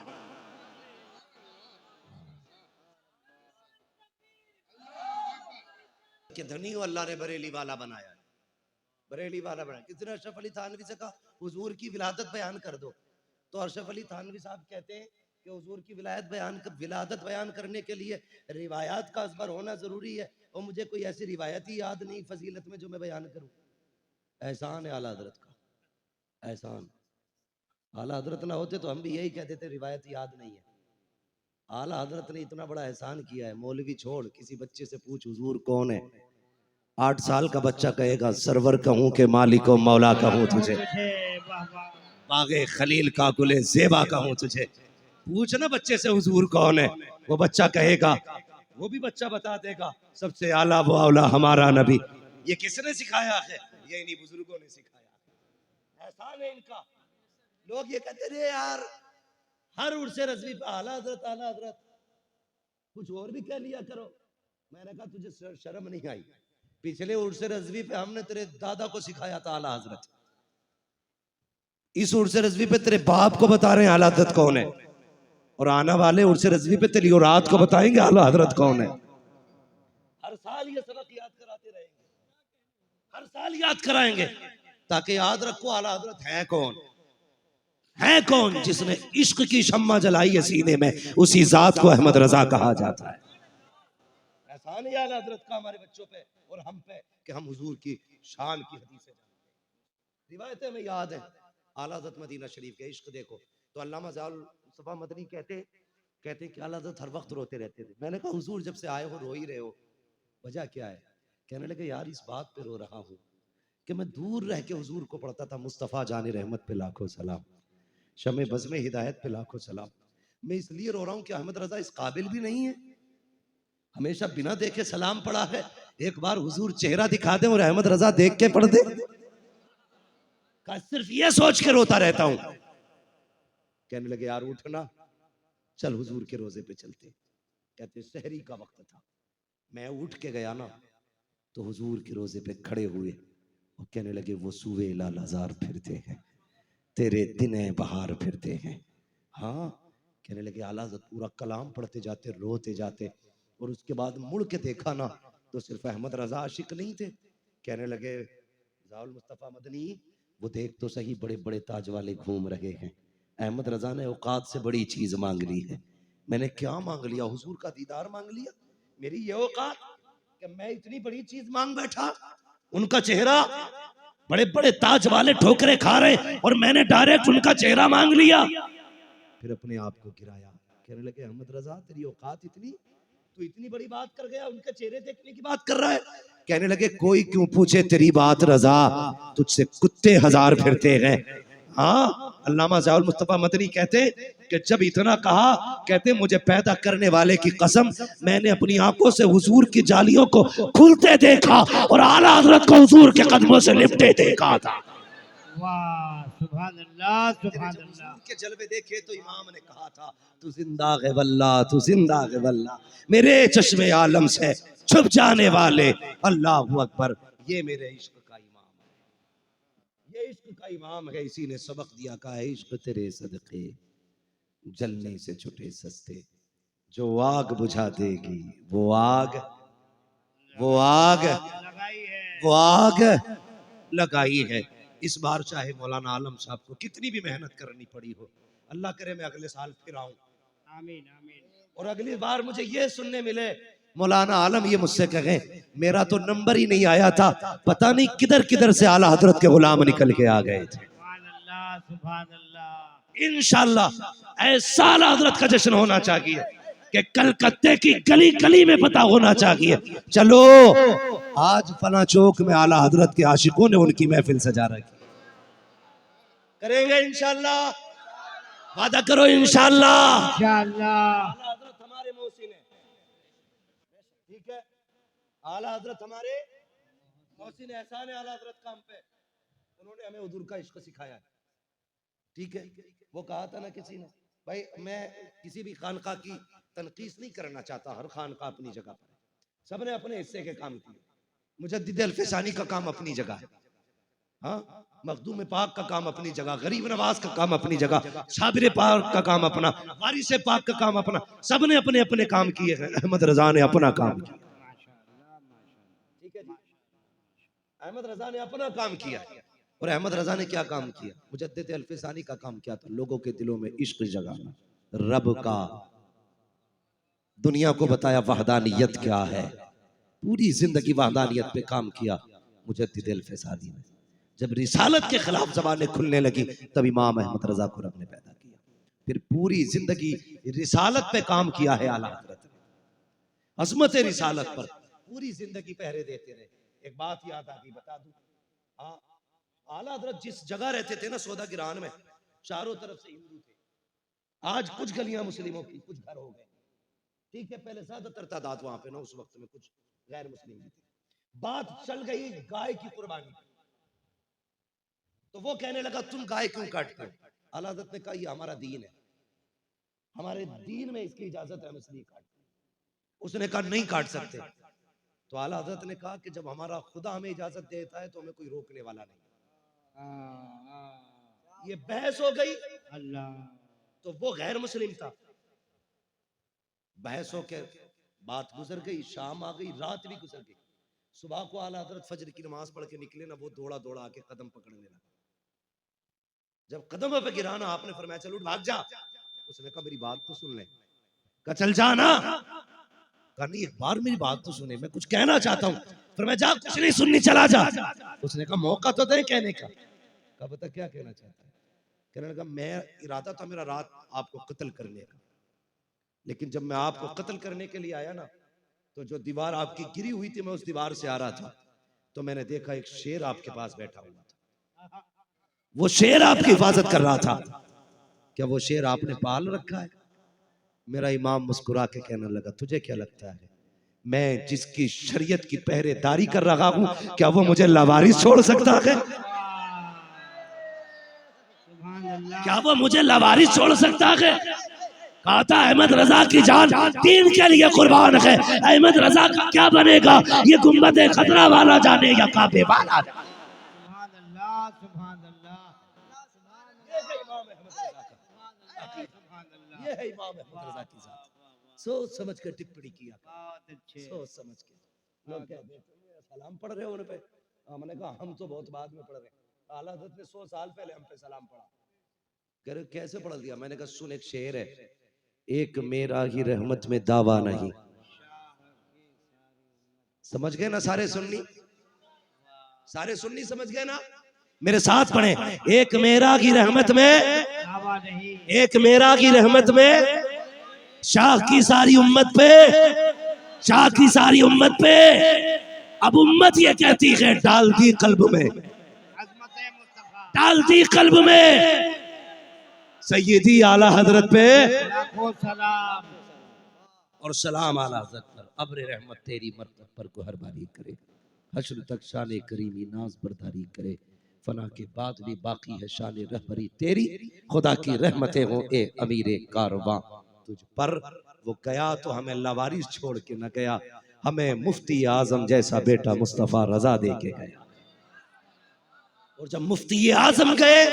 कि धनी हो अल्लाह ने बरेली वाला बनाया, बरेली वाला बनाया। किसी ने अशरफ अली थानवी से कहा हुजूर की विलादत बयान कर दो, तो अशरफ अली थानवी साहब कहते हैं कि हुजूर की विलादत बयान करने के लिए रिवायात का असबर होना जरूरी है, और मुझे कोई ऐसी रिवायत ही याद नहीं फजीलत में जो मैं बयान करूं। एहसान है आला हजरत का, एहसान। आला हजरत ना होते तो हम भी यही कह देते रिवायत याद नहीं है। आला हजरत ने इतना बड़ा एहसान किया है। मौलवी छोड़, किसी बच्चे से पूछ हुजूर कौन है, 8 साल का बच्चा कहेगा सरवर कहूं के मालिक व मौला कहूं तुझे, बागे खलील का गुले ज़ेबा कहूं तुझे। पूछ ना बच्चे से हुजूर कौन है, वो बच्चा कहेगा, वो भी बच्चा बता देगा सबसे आला वो औला हमारा नबी। ये किसने सिखाया है? ये इन्हीं बुजुर्गों ने सिखाया। एहसान है इनका। लोग ये कहते थे यार हर उर्स रज़वी पे आला हजरत आला हजरत, कुछ और भी कह लिया करो। मैंने कहा तुझे शर्म नहीं आई? पिछले उर्स रज़वी पे हमने तेरे दादा को सिखाया था आला हजरत, इस उर्स रज़वी पे तेरे बाप को बता रहे हैं आला हजरत कौन है, और आने वाले उर्स रज़वी पे तेरी औलाद को बताएंगे आला हजरत कौन है। हर साल ये सबक याद कराते रहेंगे, हर साल याद कराएंगे, ताकि याद रखो आला हजरत है कौन, है कौन। जिसने इश्क की शम्मा जलाई है सीने में, उसी जात को अहमद रजा कहा जाता है। एहसान है आला हजरत का हमारे बच्चों पे और हम पे कि हम हुजूर की शान की हदीसें जानते हैं। रिवायतें हमें याद है। आला हजरत मदीना शरीफ के इश्क देखो तो अल्लामा ज़ियाउल मुस्तफ़ा मदनी कहते कि आला हजरत हर वक्त रोते रहते थे। मैंने कहा हुजूर जब से आए हो रो ही रहे हो, वजह क्या है? कहने लगे यार इस बात पे रो रहा हूँ कि मैं दूर रह के हुजूर को पढ़ता था मुस्तफ़ा जाने रहमत पे लाखों सलाम, शमे बज़्म हिदायत पे लाखों सलाम। मैं इसलिए रो रहा हूँ कि अहमद रजा इस काबिल भी नहीं है, हमेशा बिना देखे सलाम पढ़ा है। एक बार हुजूर चेहरा दिखा दे और अहमद रजा देख के पढ़ दे, सिर्फ ये सोच के रोता रहता हूं। कहने लगे यार उठना, चल हुजूर के रोजे पे चलते। कहते सहरी का वक्त था, मैं उठ के गया ना तो हुजूर के रोजे पे खड़े हुए और कहने लगे वो सूवे लालाजार फिरते हैं, तेरे दिने बहार फिरते हैं। हाँ, कहने लगे आला हज़रत पूरा कलाम पढ़ते जाते, रोते जाते, और उसके बाद मुड़ के देखा ना तो सिर्फ अहमद रजा आशिक नहीं थे। कहने लगे ज़ियाउल मुस्तफ़ा मदनी वो देख तो सही, बड़े बड़े ताज वाले घूम रहे हैं, अहमद रजा ने औकात से बड़ी चीज मांग ली है। मैंने क्या मांग लिया? हुजूर का दीदार मांग लिया। मेरी ये औकात कि मैं इतनी बड़ी चीज मांग बैठा, उनका चेहरा, बड़े बड़े ताज वाले ठोकरे खा रहे और मैंने डायरेक्ट उनका चेहरा मांग लिया। फिर अपने आप को गिराया, कहने लगे अहमद रजा तेरी औकात इतनी, तू इतनी बड़ी बात कर गया, उनके चेहरे देखने की बात कर रहा है। कहने लगे कोई क्यों पूछे तेरी बात रजा, तुझसे कुत्ते हजार फिरते हैं। हाँ, अल्लामा ज़ियाउल मुस्तफ़ा मदनी कहते कि जब इतना कहा, कहते मुझे पैदा करने वाले की कसम, मैंने अपनी आंखों से हुजूर की जालियों को खुलते देखा और आला हजरत को हुजूर के कदमों से लिपटे देखा था। वाह। सुभान अल्लाह सुभान जब अल्लाह हुजूर के जलवे देखे तो इमाम ने कहा था, तू जिंदा है वल्लाह, तू जिंदा है वल्लाह, मेरे चश्मे आलम से छुप जाने वाले, अल्लाह अकबर। ये मेरे इश्क का इमाम है, ये इश्क का इमाम है। इसी ने सबक दिया, कहा है इश्क तेरे सदके जलने से छुटे सस्ते, जो आग बुझा देगी वो आग, वो आग, लगाई है। वो आग लगाई है। इस बार चाहे मौलाना आलम साहब को कितनी भी मेहनत करनी पड़ी हो, अल्लाह करे मैं अगले साल फिर आऊं आमीन आमीन। और अगली बार मुझे ये सुनने मिले मौलाना आलम ये मुझसे कहें मेरा तो नंबर ही नहीं आया था, पता नहीं किधर किधर से आला हजरत के गुलाम निकल के आ गए थे। सुभान अल्लाह सुभान अल्लाह। इंशाल्लाह ऐसा आला हजरत का जश्न होना चाहिए कि कलकत्ते की गली गली में पता होना चाहिए, चलो आज फला चौक में आला हजरत के आशिकों ने उनकी महफिल सजा रखी। करेंगे इंशाल्लाह, वादा करो इंशाल्लाह। इंशाअल्लाह। आला हजरत हमारे मोहसिन है, ठीक है, आला हजरत हमारे मोहसिन एहसान है आला हजरत का हम पे, उन्होंने हमें हुजूर का इश्क सिखाया है, ठीक है। वो कहा था ना किसी ने, भाई मैं किसी भी खानका की तनकीस नहीं करना चाहता, हर खानका अपनी जगह पर है, सबने अपने हिस्से के काम किए। मुजद्दिद अल्फसानी का काम अपनी जगह है, हाँ, मखदूम पाक का काम अपनी जगह, गरीब नवाज का काम अपनी जगह, साबिर पाक का काम अपना, वारिस पाक का काम अपना, सबने अपने अपने काम किए हैं। अहमद रजा ने अपना काम किया, माशाअल्लाह माशाअल्लाह। ठीक है जी, अहमद रजा ने अपना काम किया। और अहमद रजा ने क्या काम किया? मुजद्दिद अल्फसानी का काम क्या था? लोगों के दिलों में इश्क जगाना, रब का, दुनिया को बताया वहदानियत क्या है, पूरी जिंदगी वहदानियत पे काम किया मुजद्दिद अल्फसानी ने। जब रिसालत के खिलाफ जबानें खुलने लगी तब इमाम अहमद रजा को रब ने पैदा किया, फिर पूरी जिंदगी रिसालत पे काम किया है आला हजरत ने, अजमत रिसालत पर पूरी जिंदगी पहरे देते रहे। एक बात याद आ गई, बता दूं, हाँ, आला हजरत जिस जगह रहते थे ना सौदा गिरान में, चारों तरफ से हिंदू थे, आज कुछ गलियां मुस्लिमों की, कुछ घर हो गए, ठीक है, पहले ज्यादातर तादाद वहां पे ना उस वक्त में कुछ गैर मुस्लिम भी थे। बात चल गई गाय की कुर्बानी की, तो वो कहने लगा तुम गाय क्यों काटते हो? आला हजरत ने कहा ये हमारा दीन है, हमारे दीन में इसकी इजाजत है, हम इसलिए काटते हैं। उसने कहा नहीं काट सकते, तो आला हजरत ने कहा कि जब हमारा खुदा हमें इजाजत देता है तो हमें कोई रोकने वाला नहीं। ये बहस हो गई, अल्लाह। तो वो गैर मुस्लिम था, बहस हो के बात गुजर गई, शाम आ गई, रात भी गुजर गई, सुबह को आला हजरत फजर की नमाज पढ़ के निकले ना, वो दौड़ा दौड़ा आके कदम पकड़ने लगा। जब कदम पे गिरा ना, आपने फरमाया चल उठ भाग जा। उसने कहा मेरी बात तो सुन ले। कहा चल जा ना। कहा नहीं एक बार मेरी बात तो सुने, मैं कुछ कहना चाहता हूँ। फरमाया जा, कुछ नहीं सुननी, चला जा। उसने कहा मौका तो दे कहने का। कहा बता क्या कहना चाहता है? कहने लगा मैं इरादा था मेरा रात आपको कत्ल करने का, लेकिन जब मैं आपको कत्ल करने के लिए आया ना, तो जो दीवार आपकी गिरी हुई थी, मैं उस दीवार से आ रहा था, तो मैंने देखा एक शेर आपके पास बैठा हुआ था, वो शेर आपकी हिफाजत कर रहा था। क्या वो शेर आपने पाल रखा है? मेरा इमाम मुस्कुरा के कहने लगा तुझे क्या लगता है मैं जिसकी शरीयत की पहरेदारी कर रहा हूं, क्या वो मुझे लावारिस छोड़ सकता है? सुभान अल्लाह। क्या वो मुझे लावारिस छोड़ सकता है? कहा था अहमद रजा की जान दीन के लिए कुर्बान है, अहमद रजा का क्या बनेगा ये गुम्बद खतरा वाला जाने या काबे वाला। सुभान अल्लाह सुभान अल्लाह। ये है इमाम अहमद रजा की जात। सोच समझ कर टिप्पणी किया, बहुत अच्छे। सोच समझ के। लोग कहते हैं सलाम पढ़ रहे हो उन पे, मैंने कहा हम तो बहुत बाद में पढ़ रहे हैं, आला हज़रत ने 100 साल पहले हम पे सलाम पढ़ा। कह रहे कैसे पढ़ दिया? मैंने कहा सुन, एक शेर है, एक मेरा ही रहमत में दावा नहीं। समझ गए ना सारे सुन्नी? सारे सुन्नी समझ गए ना? मेरे साथ पढ़े, एक मेरा की रहमत में, दावा नहीं। एक मेरा की रहमत में, शाह की सारी उम्मत पे, शाह की सारी उम्मत पे। अब उम्मत ये कहती है डाल दी कल्ब में, अज़मत मुस्तफा। डाल दी कल्ब में सैयदी आला हजरत पे लाखों सलाम। और सलाम आला हजरत पर। अब्र रहमत तेरी मरतब पर को हर बारी करे, हश्र तक शान करीमी नाज बरदारी करे, फना के बाद भी बाकी है शान रहबरी तेरी, खुदा की रहमतें हो ए अमीरे कारवां तुझ पर। वो गया तो हमें लावारिस छोड़ के न गया, हमें मुफ्ती आजम जैसा बेटा मुस्तफा रजा दे के गया। और जब मुफ्ती आजम गए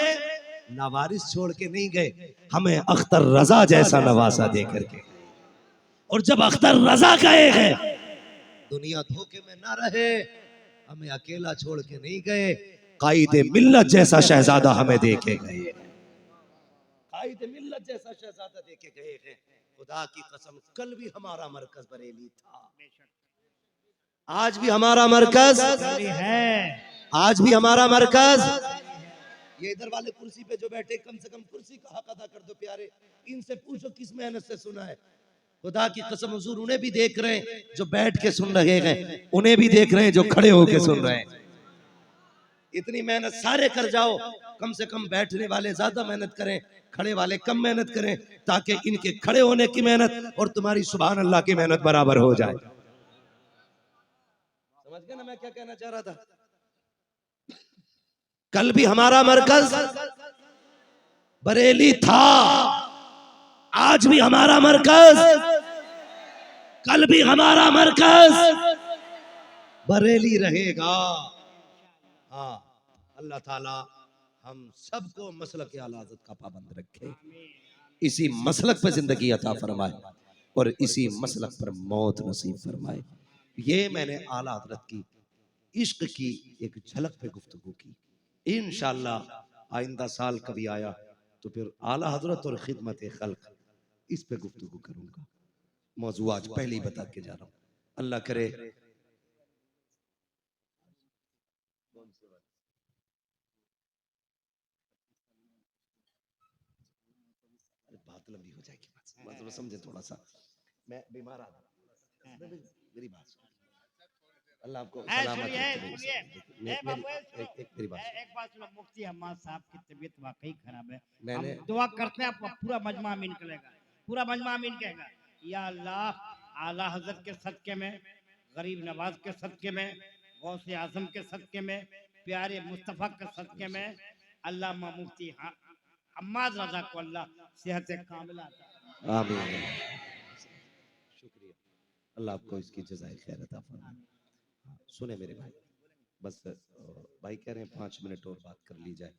लावारिस छोड़ के नहीं गए, हमें अख्तर रजा जैसा नवासा दे करके। और जब अख्तर रजा गए हैं, दुनिया धोखे में ना रहे, हमें अकेला छोड़ के नहीं गए, कायदे मिल्लत जैसा शहजादा हमें दे के गए, कायदे मिल्लत जैसा शहजादा दे के गए हैं। खुदा की कसम कल भी हमारा मरकज बरेली था, आज भी हमारा मरकज है। आज भी हमारा मरकज। ये इधर वाले कुर्सी पे जो बैठे, कम से कम कुर्सी का हक अदा कर दो प्यारे, इनसे पूछो किस मेहनत से सुना है। खुदा की कसम हुजूर उन्हें भी देख रहे हैं जो बैठ के सुन रहे हैं, उन्हें भी देख रहे हैं जो खड़े होके सुन रहे हैं। इतनी मेहनत सारे कर जाओ, कम से कम बैठने वाले ज्यादा मेहनत करें, खड़े वाले कम मेहनत करें, ताकि इनके खड़े होने की मेहनत और तुम्हारी सुभान अल्लाह की मेहनत बराबर हो जाए। समझ गए ना मैं क्या कहना चाह रहा था? कल भी हमारा मरकज बरेली था, आज भी हमारा मरकज, कल भी हमारा मरकज बरेली रहेगा। हाँ, अल्लाह ताला हम सबको मसलक आला हज़रत का पाबंद रखे, इसी मसलक पर जिंदगी अता फरमाए और इसी मसलक पर मौत नसीब फरमाए। ये मैंने आला हज़रत की इश्क की एक झलक पे गुफ्तगू की। इंशाअल्लाह आइंदा साल कभी आया तो फिर आला हज़रत और खिदमत खल्क इस पे गुफ्तगू करूंगा। मौजू आज पहले ही बता के जा रहा हूँ, अल्लाह करे बात लंबी हो जाएगी, मतलब समझे थोड़ा सा, मैं बीमार आदमी, मेरी बात सुन, अल्लाह आपको सलामत रखे। मेरी बात एक बात सुनो, मुफ्ती अम्मा साहब की तबीयत वाकई खराब है, मैंने हम दुआ करते हैं, आपका पूरा मजमा अमीन करेगा, पूरा मजमा अमीन कहेगा। या अल्लाह आला हजरत के सदके में, गरीब नवाज के सदके में, गौसे आजम के सदके में, प्यारे मुस्तफ़ा के सदके में, अल्लाह मुफ्ती हम्माद रजा को अल्लाह सेहत कामिला अता। आमीन, शुक्रिया, अल्लाह आपको इसकी जज़ाए खैर अता फरमाए। सुने मेरे भाई, बस भाई कह रहे हैं 5 मिनट और बात कर ली जाए,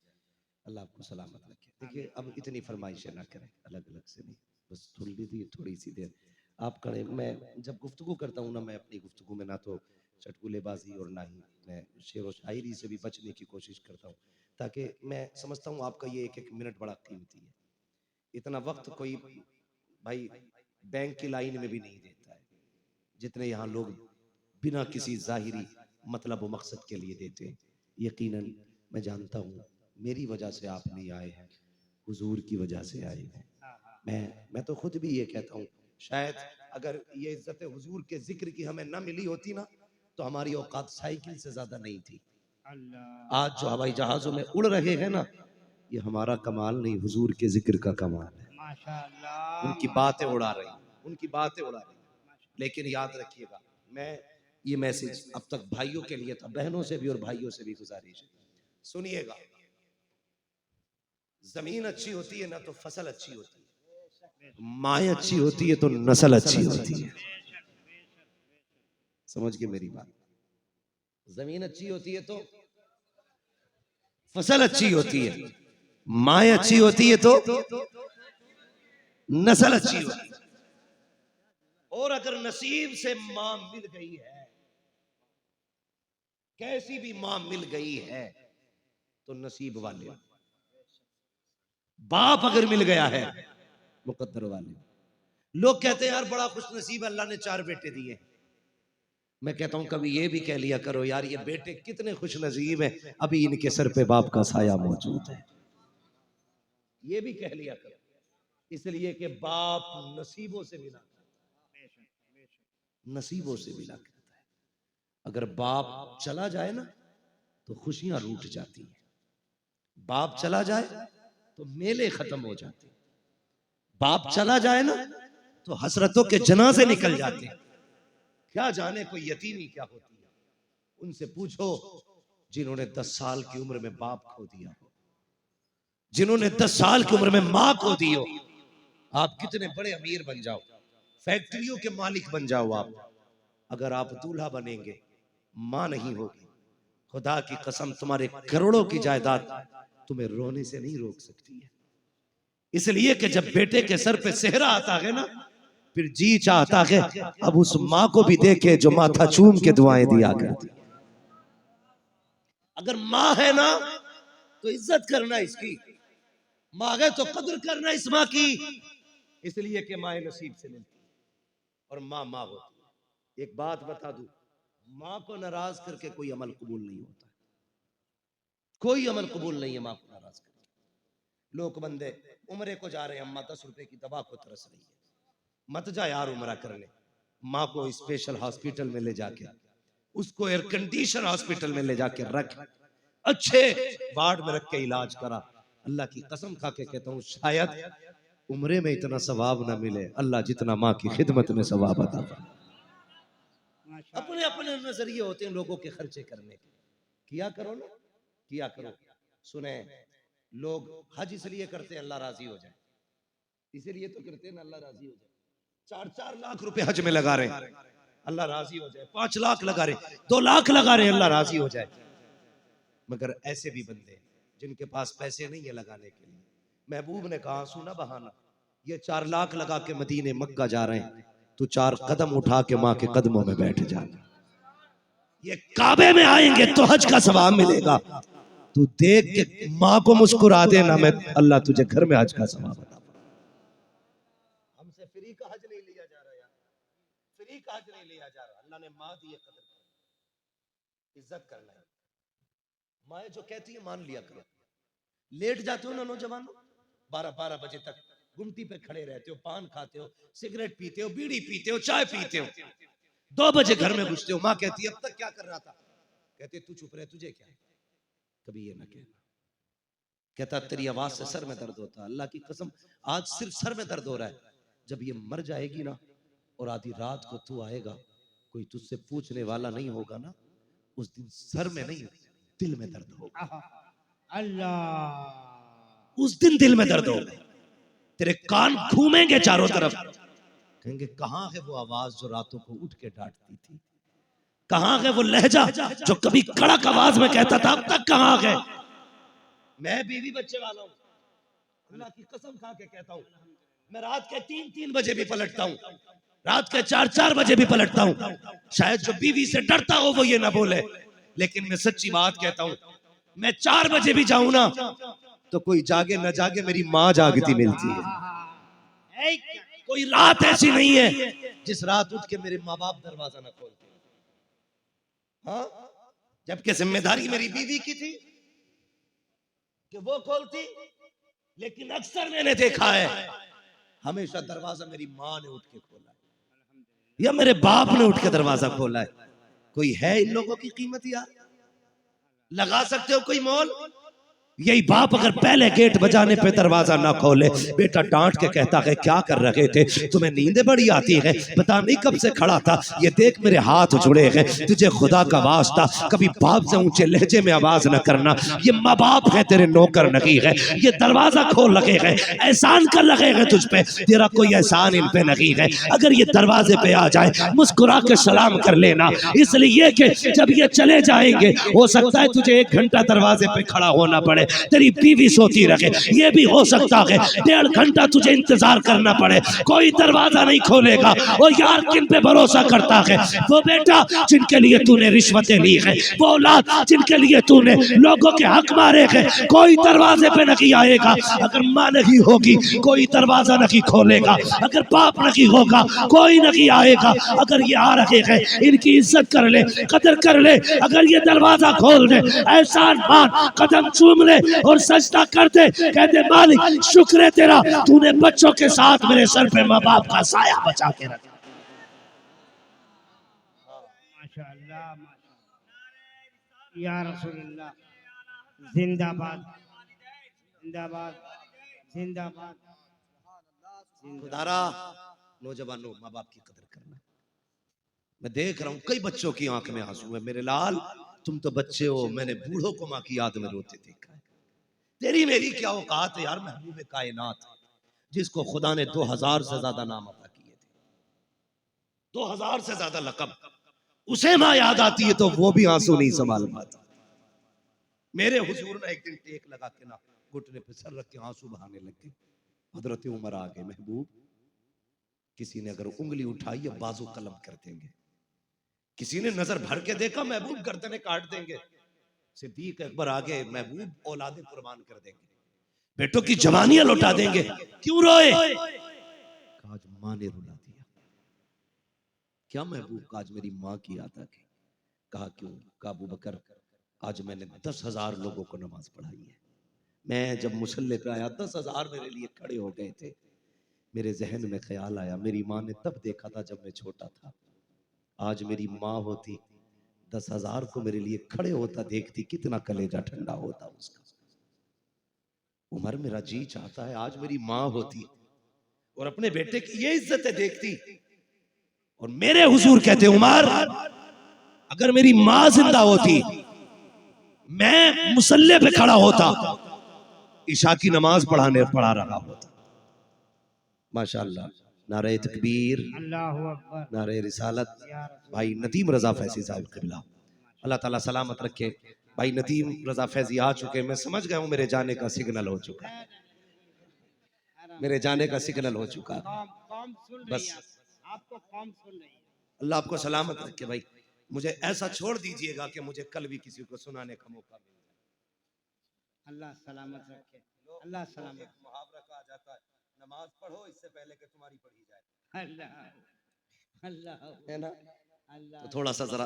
अल्लाह आपको सलामत रखे। देखिए अब इतनी फरमाइशें ना करें, अलग अलग से नहीं, बस थोड़ी सी देर आप करें। मैं जब गुफ्तगू करता हूँ ना, मैं अपनी गुफ्तगू में ना तो चटकुलेबाजी और ना ही मैं शेर व शायरी से भी बचने की कोशिश करता हूँ, ताकि मैं समझता हूँ आपका ये एक एक मिनट बड़ा कीमती है। इतना वक्त कोई भाई बैंक की लाइन में भी नहीं देता है जितने यहाँ लोग बिना किसी जाहिरी मतलब व मकसद के लिए देते हैं। यकीनन मैं जानता हूँ मेरी वजह से आप नहीं आए हैं, हुजूर की वजह से आए हैं। मैं तो खुद भी ये कहता हूँ, शायद अगर ये इज्जत हुजूर के जिक्र की हमें न मिली होती ना, तो हमारी औकात साइकिल से ज्यादा नहीं थी। आज जो हवाई जहाजों में उड़ रहे हैं ना, ये हमारा कमाल नहीं, हुजूर के जिक्र का कमाल है। माशाअल्लाह, उनकी बातें उड़ा रही, उनकी बातें उड़ा रही। लेकिन याद रखिएगा, मैं ये मैसेज अब तक भाइयों के लिए था, बहनों से भी और भाइयों से भी गुजारिश है, सुनिएगा। जमीन अच्छी होती है ना तो फसल अच्छी होती है, माँ अच्छी होती है तो नस्ल अच्छी होती है। समझ के मेरी बात, जमीन अच्छी होती है तो फसल अच्छी होती है, माँ अच्छी होती है तो नस्ल अच्छी होती है। और अगर नसीब से माँ मिल गई है, कैसी भी माँ मिल गई है, तो नसीब वाले। बाप अगर मिल गया है, मुकद्दर वाले। लोग कहते हैं यार बड़ा खुश नसीब, अल्लाह ने 4 बेटे दिए। मैं कहता हूं कभी ये भी कह लिया करो यार ये बेटे कितने खुश नसीब हैं, अभी इनके सर पे बाप का साया मौजूद है। ये भी कह लिया करो, इसलिए कि बाप नसीबों से मिला, नसीबों से मिला करता है। अगर बाप चला जाए ना तो खुशियां रूठ जाती हैं, बाप चला जाए तो मेले खत्म हो जाते हैं, बाप चला जाए ना तो हसरतों के जनाजे निकल जाते हैं। क्या जाने कोई यतीमी क्या होती है, उनसे पूछो जिन्होंने 10 साल की उम्र में बाप खो दिया हो, जिन्होंने 10 साल की उम्र में माँ खो दी हो। आप कितने बड़े अमीर बन जाओ, फैक्ट्रियों के मालिक बन जाओ आप, अगर आप दूल्हा बनेंगे, माँ नहीं होगी, खुदा की कसम तुम्हारे करोड़ों की जायदाद तुम्हें रोने से नहीं रोक सकती है। इसलिए कि जब बेटे के सर पे सेहरा आता है ना, फिर जी चाहता है अब उस माँ को भी देखे जो माथा चूम के दुआएं दिया करती। अगर माँ है ना तो इज्जत करना इसकी, माँ है तो कदर करना इस माँ की, इसलिए कि माँ नसीब से मिलती और माँ माँ होती। एक बात बता दूं, माँ को नाराज करके कोई अमल कबूल नहीं होता, कोई अमल कबूल नहीं है माँ को नाराज करके। लोग बंदे उम्रे को जा रहे हैं, अम्मा 10 रुपए की दवा को तरस रही है, मत जा यार उम्रा करने, माँ को स्पेशल हॉस्पिटल में ले जाके, उसको एयर कंडीशन हॉस्पिटल में ले जाके रख, अच्छे वार्ड में रख के इलाज करा। अल्लाह की कसम खा के कहता हूँ शायद उम्रे में इतना सवाब ना मिले अल्लाह जितना माँ की खिदमत में सवाब अता फरमाए। अपने अपने नजरिए होते हैं लोगों के खर्चे करने के, किया करो ना, किया करो। सुने, लोग हज इसलिए करते हैं अल्लाह राजी हो जाए, इसीलिए तो करते हैं ना अल्लाह राजी हो जाए। 4-4 लाख रुपए हज में लगा रहे हैं अल्लाह राजी हो जाए, 5 लाख लगा रहे, 2 लाख लगा रहे अल्लाह राजी हो जाए। मगर ऐसे भी बंदे जिनके पास पैसे नहीं है लगाने के लिए, महबूब ने कहा सुना बहाना, ये 4 लाख लगा के मदीने मक्का जा रहे हैं, तू 4 कदम उठा के माँ के कदमों में बैठ जा, ये काबे में आएंगे तो हज का सवाब मिलेगा। तू देख के माँ को मुस्कुरा देना, मैं अल्लाह तुझे घर में हज का सवाब अता फरमाए। हमसे फ्री का हज नहीं लिया जा रहा यार, फ्री का हज नहीं लिया जा रहा। अल्लाह ने माँ दी कदर करना, इज्जत करना है। माए जो कहती है मान लिया करो। लेट जाते हो ना नौजवानों, 12-12 बजे तक गुमटी पे खड़े रहते हो, पान खाते हो, सिगरेट पीते हो, बीड़ी पीते हो, चाय पीते हो, 2 बजे घर में घुसते हो। माँ कहती है अब तक क्या कर रहा था, कहते तू चुप रहे, तुझे क्या है, कभी ये ना कहना। कहता तेरी आवाज से सर में दर्द होता, अल्लाह की कसम आज सिर्फ सर में दर्द हो रहा है, जब ये मर जाएगी ना और आधी रात को तू आएगा, कोई तुझसे पूछने वाला नहीं होगा ना, उस दिन सर में नहीं दिल में दर्द होगा। अल्लाह, उस दिन दिल में दर्द होगा, तेरे कान घूमेंगे चारों तरफ, कहेंगे कहां है वो आवाज जो रातों को उठ के डांटती थी, कहां है वो लहजा जो कभी कड़क आवाज में कहता था, अब तक कहां है। मैं बीवी बच्चे वाला हूं, अल्लाह की कसम खा के कहता हूं, मैं रात के 3-3 बजे भी पलटता हूं, रात के 4-4 बजे भी पलटता हूं। शायद जो बीवी से डरता हो वो ये ना बोले, लेकिन मैं सच्ची बात कहता हूं, मैं 4 बजे भी जाऊं ना तो कोई जागे न जागे मेरी माँ जागती मिलती है। कोई रात ऐसी नहीं है जिस रात उठ के मेरे माँ बाप दरवाजा न खोलते। हाँ, जबकि जिम्मेदारी मेरी बीवी की थी कि वो खोलती, लेकिन अक्सर मैंने देखा है हमेशा दरवाजा मेरी माँ ने उठ के खोला है या मेरे बाप ने उठ के दरवाजा खोला है। कोई है इन लोगों की कीमत यार, लगा सकते हो कोई मोल? यही बाप अगर पहले गेट बजाने पे दरवाजा ना खोले, बेटा डांट के कहता है क्या कर रहे थे, तुम्हें नींद बड़ी आती है, पता नहीं कब से खड़ा था, ये देख मेरे हाथ जुड़े हैं, तुझे खुदा का वास्ता कभी बाप से ऊंचे लहजे में आवाज न करना, ये माँ बाप है तेरे नौकर नहीं है, ये दरवाजा खोल लगे हैं, एहसान कर लगे हैं तुझ पे, तेरा कोई एहसान इन पे नहीं है। अगर ये दरवाजे पे आ जाए मुस्कुरा के सलाम कर लेना, इसलिए कि जब ये चले जाएंगे हो सकता है तुझे 1 घंटा दरवाजे पे खड़ा होना पड़े, तेरी बीवी सोती रहे, ये भी हो सकता है 1.5 घंटा तुझे इंतजार करना पड़े, कोई दरवाजा नहीं खोलेगा। और यार किन पे भरोसा करता है? वो बेटा जिनके लिए तूने रिश्वतें ली है, वो औलाद जिनके लिए तूने लोगों के हक मारे हैं, कोई दरवाजे पे नहीं आएगा। अगर माँ नहीं होगी कोई दरवाजा नहीं खोलेगा, अगर बाप नहीं होगा कोई नहीं आएगा। अगर ये आ रहे हैं इनकी इज्जत कर ले, कदर कर ले, अगर ये दरवाजा खोल दे, एहसान मान, कदम चूम ले और सजदा कर दे, कहते मालिक शुक्र है तेरा, तूने बच्चों के साथ मेरे सर पे माँ बाप का साया बचा के रखा। माशाअल्लाह, माशाअल्लाह, या रसूलुल्लाह, जिंदाबाद, जिंदाबाद, जिंदाबाद। खुदारा नौजवानों माँ बाप की कदर करना। मैं देख रहा हूं कई बच्चों की आंख में आंसू है, मेरे लाल तुम तो बच्चे हो, मैंने बूढ़ों को माँ की याद में रोते देखा है। तेरी मेरी क्या औकात है यार, महबूब कायनात जिसको खुदा ने 2000 से ज्यादा नाम अता किए थे, 2000 से ज्यादा लकब, उसे माँ याद आती है तो वो भी आंसू नहीं संभाल पाता। मेरे हुजूर ने एक दिन टेक लगा के ना घुटने पे सर रख के आंसू बहाने लगे। हजरत उमर आ गए, महबूब किसी ने अगर उंगली उठाई या बाजू कलम कर देंगे, किसी ने नजर भर के देखा महबूब गर्दनें काट देंगे। सिद्दीक अकबर आगे, महबूब औलादे कुर्बान कर देंगे, बेटों की जवानियां लौटा देंगे। क्यों रोए? आज माँ ने रुला दिया। क्या महबूब, आज मेरी माँ की याद आ गई। कहा क्यों? कहा अबू बकर, आज मैंने 10,000 लोगों को नमाज पढ़ाई है। मैं जब मुसल्ले पे आया 10,000 मेरे लिए खड़े हो गए थे। मेरे जहन में ख्याल आया, मेरी माँ ने तब देखा था जब मैं छोटा था। आज मेरी माँ होती, 10,000 को मेरे लिए खड़े होता देखती, कितना कलेजा ठंडा होता उसका। उमर मेरा जी चाहता है आज मेरी माँ होती और अपने बेटे की ये इज्जतें देखती। और मेरे हुजूर कहते उमर, अगर मेरी माँ जिंदा होती, मैं मुसल्ले पे खड़ा होता, ईशा की नमाज पढ़ा रहा होता। माशाअल्लाह, नारे तकबीर, अल्लाहु अकबर, नारे रिसालत। भाई नदीम रजा फैजी साहब क़िबला, अल्लाह ताला सलामत रखे। भाई नदीम रजा फैजी आ चुके, मैं समझ गया हूँ मेरे जाने का सिग्नल हो चुका है, मेरे जाने का सिग्नल हो चुका है। कौम सुन रही बस है, आपको कौम सुन रही है। अल्लाह आपको सलामत रखे। भाई मुझे ऐसा छोड़ दीजिएगा कि मुझे कल भी किसी को सुनाने का मौका मिले। अल्लाह सलामत रखे, अल्लाह सलामत। मुहावरा कहा जाता है, नमाज पढ़ो इससे पहले कि तुम्हारी पढ़ी जाए। अल्लाह अल्लाह है ना? अल्लाह। तो थोड़ा सा जरा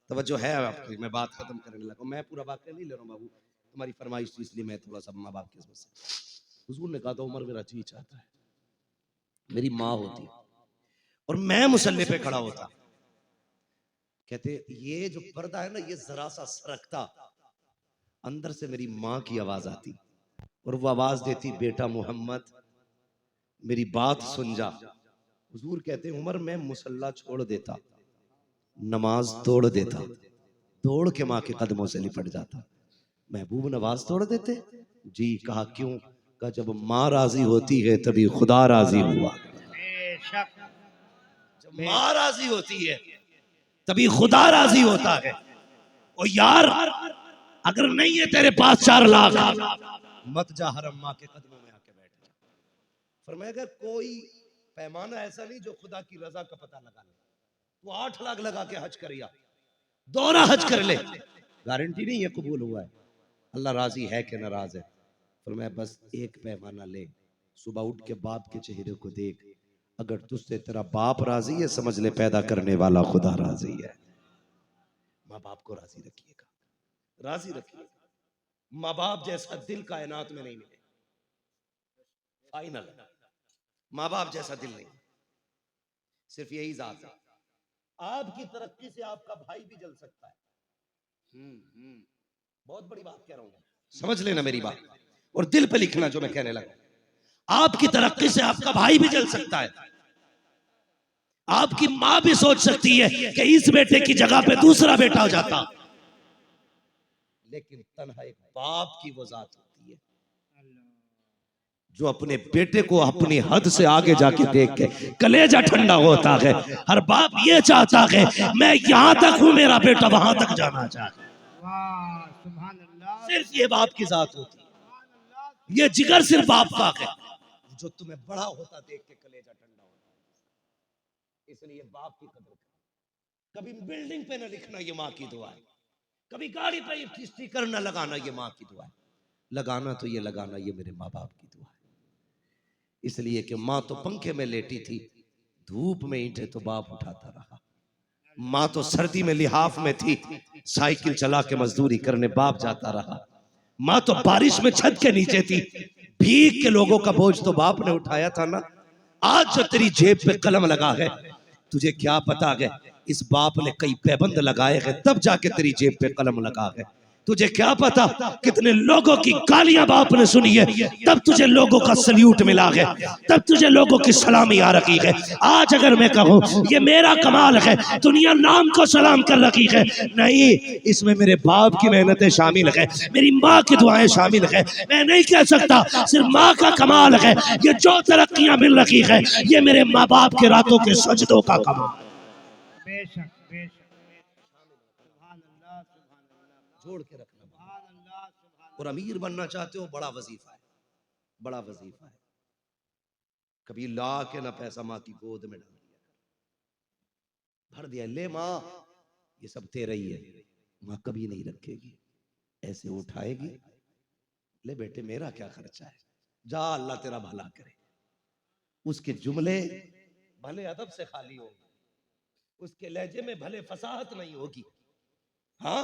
तवज्जो है आपकी, मैं बात खत्म करने लगा। मैं पूरा वाक्य नहीं ले रहा हूँ बाबू, तुम्हारी फरमाइश थी इसलिए मैं थोड़ा सा माँ बाप की इसमें से। हुजूर ने कहा था उमर मेरा जी चाहता है मेरी माँ होती और मैं मुसल्ले पे खड़ा होता। कहते ये जो पर्दा है ना, ये जरा सा सरकता, अंदर से मेरी माँ की आवाज आती और वो आवाज देती, बेटा मोहम्मद मेरी बात सुन जा। हुजूर कहते उमर मैं मुसल्ला छोड़ देता, नमाज तोड़ देता, दौड़ के माँ के कदमों से लिपट जाता। महबूब नमाज तोड़ देते? जी। कहा क्यों? कहा जब माँ राजी होती है तभी खुदा राजी हुआ। बेशक, जब माँ राजी होती है तभी खुदा राजी होता है। और यार अगर नहीं है तेरे पास 4 लाख, मत जा हरम माँ के कदमों में आके बैठ जा। फरमाया कोई पैमाना ऐसा नहीं जो खुदा की रजा का पता लगा ले। वो 8 लाख लगा के हज कर या दोहरा हज कर ले, गारंटी नहीं है कबूल हुआ है, अल्लाह राजी है कि नाराज है। फरमाया बस एक पैमाना ले, सुबह उठ के बाप के चेहरे को देख, अगर तुझसे तेरा बाप राजी है समझ ले पैदा करने वाला खुदा राजी है। माँ बाप को राजी रखिएगा, राजी रखिएगा। माँ बाप जैसा दिल कायनात में नहीं मिले, फाइनल। माँ बाप जैसा दिल नहीं, सिर्फ यही जात है। आपकी तरक्की से आपका भाई भी जल सकता है। बहुत बड़ी बात कह रहा हूं, समझ लेना मेरी बात और दिल पे लिखना जो मैं कहने लगा। आपकी तरक्की से आपका भाई भी जल सकता है। आपकी माँ भी सोच सकती है कि इस बेटे की जगह पे दूसरा बेटा हो जाता, लेकिन तन्हा एक बाप की वो जात होती है जो अपने बेटे को अपनी हद से आगे जाके देख के कलेजा ठंडा होता है। हर बाप ये चाहता है मैं यहां तक हूं, मेरा बेटा वहां तक जाना चाहता है। वाह सुभान अल्लाह, सिर्फ ये बाप की जात होती है, ये जिगर सिर्फ बाप का है जो तुम्हें बड़ा होता देख के कलेजा ठंडा होता है। इसलिए बाप की कदर करो। कभी बिल्डिंग पे न लिखना ये माँ की दुआ है, कभी गाड़ी पे स्टिकर न लगाना ये माँ की दुआ है, लगाना तो ये लगाना ये मेरे माँ बाप की दुआ है। इसलिए कि माँ तो पंखे में लेटी थी, धूप में ईंटें तो बाप उठाता रहा। माँ तो सर्दी में लिहाफ में थी, साइकिल चला के मजदूरी करने बाप जाता रहा। माँ तो बारिश में छत के नीचे थी, भीग के लोगों का बोझ तो बाप ने उठाया था ना। आज जो तेरी जेब पे कलम लगा है, तुझे क्या पता है इस बाप ने कई पैबंद लगाए हैं तब जाके तेरी जेब पे कलम लगा है। तुझे क्या पता कितने लोगों की गालियां बाप ने सुनी है, तब तुझे लोगों का सल्यूट मिला है, तब तुझे लोगों की सलामी आ रखी है। आज अगर मैं कहूं ये मेरा कमाल है, दुनिया नाम को सलाम कर रखी है, नहीं, इसमें मेरे बाप की मेहनतें शामिल है, मेरी माँ की दुआएं शामिल है। मैं नहीं कह सकता सिर्फ माँ का कमाल है, ये जो तरक्कियां मिल रखी है ये मेरे माँ बाप के रातों के सजदों का कमाल। बेशक बेशक सुभान अल्लाह जोड़ के रखना। सुभान अल्लाह सुभान और अमीर बनना चाहते हो, बड़ा वजीफा है, बड़ा वजीफा है। कभी ला के ना पैसा माँ की गोद में डाल दिया, भर दिया, ले माँ ये सब तेरा ही है। माँ कभी नहीं रखेगी, ऐसे उठाएगी, ले बेटे मेरा क्या खर्चा है, जा अल्लाह तेरा भला करे। उसके जुमले भले अदब से खाली होंगे, उसके लहजे में भले फसाहत नहीं होगी, हाँ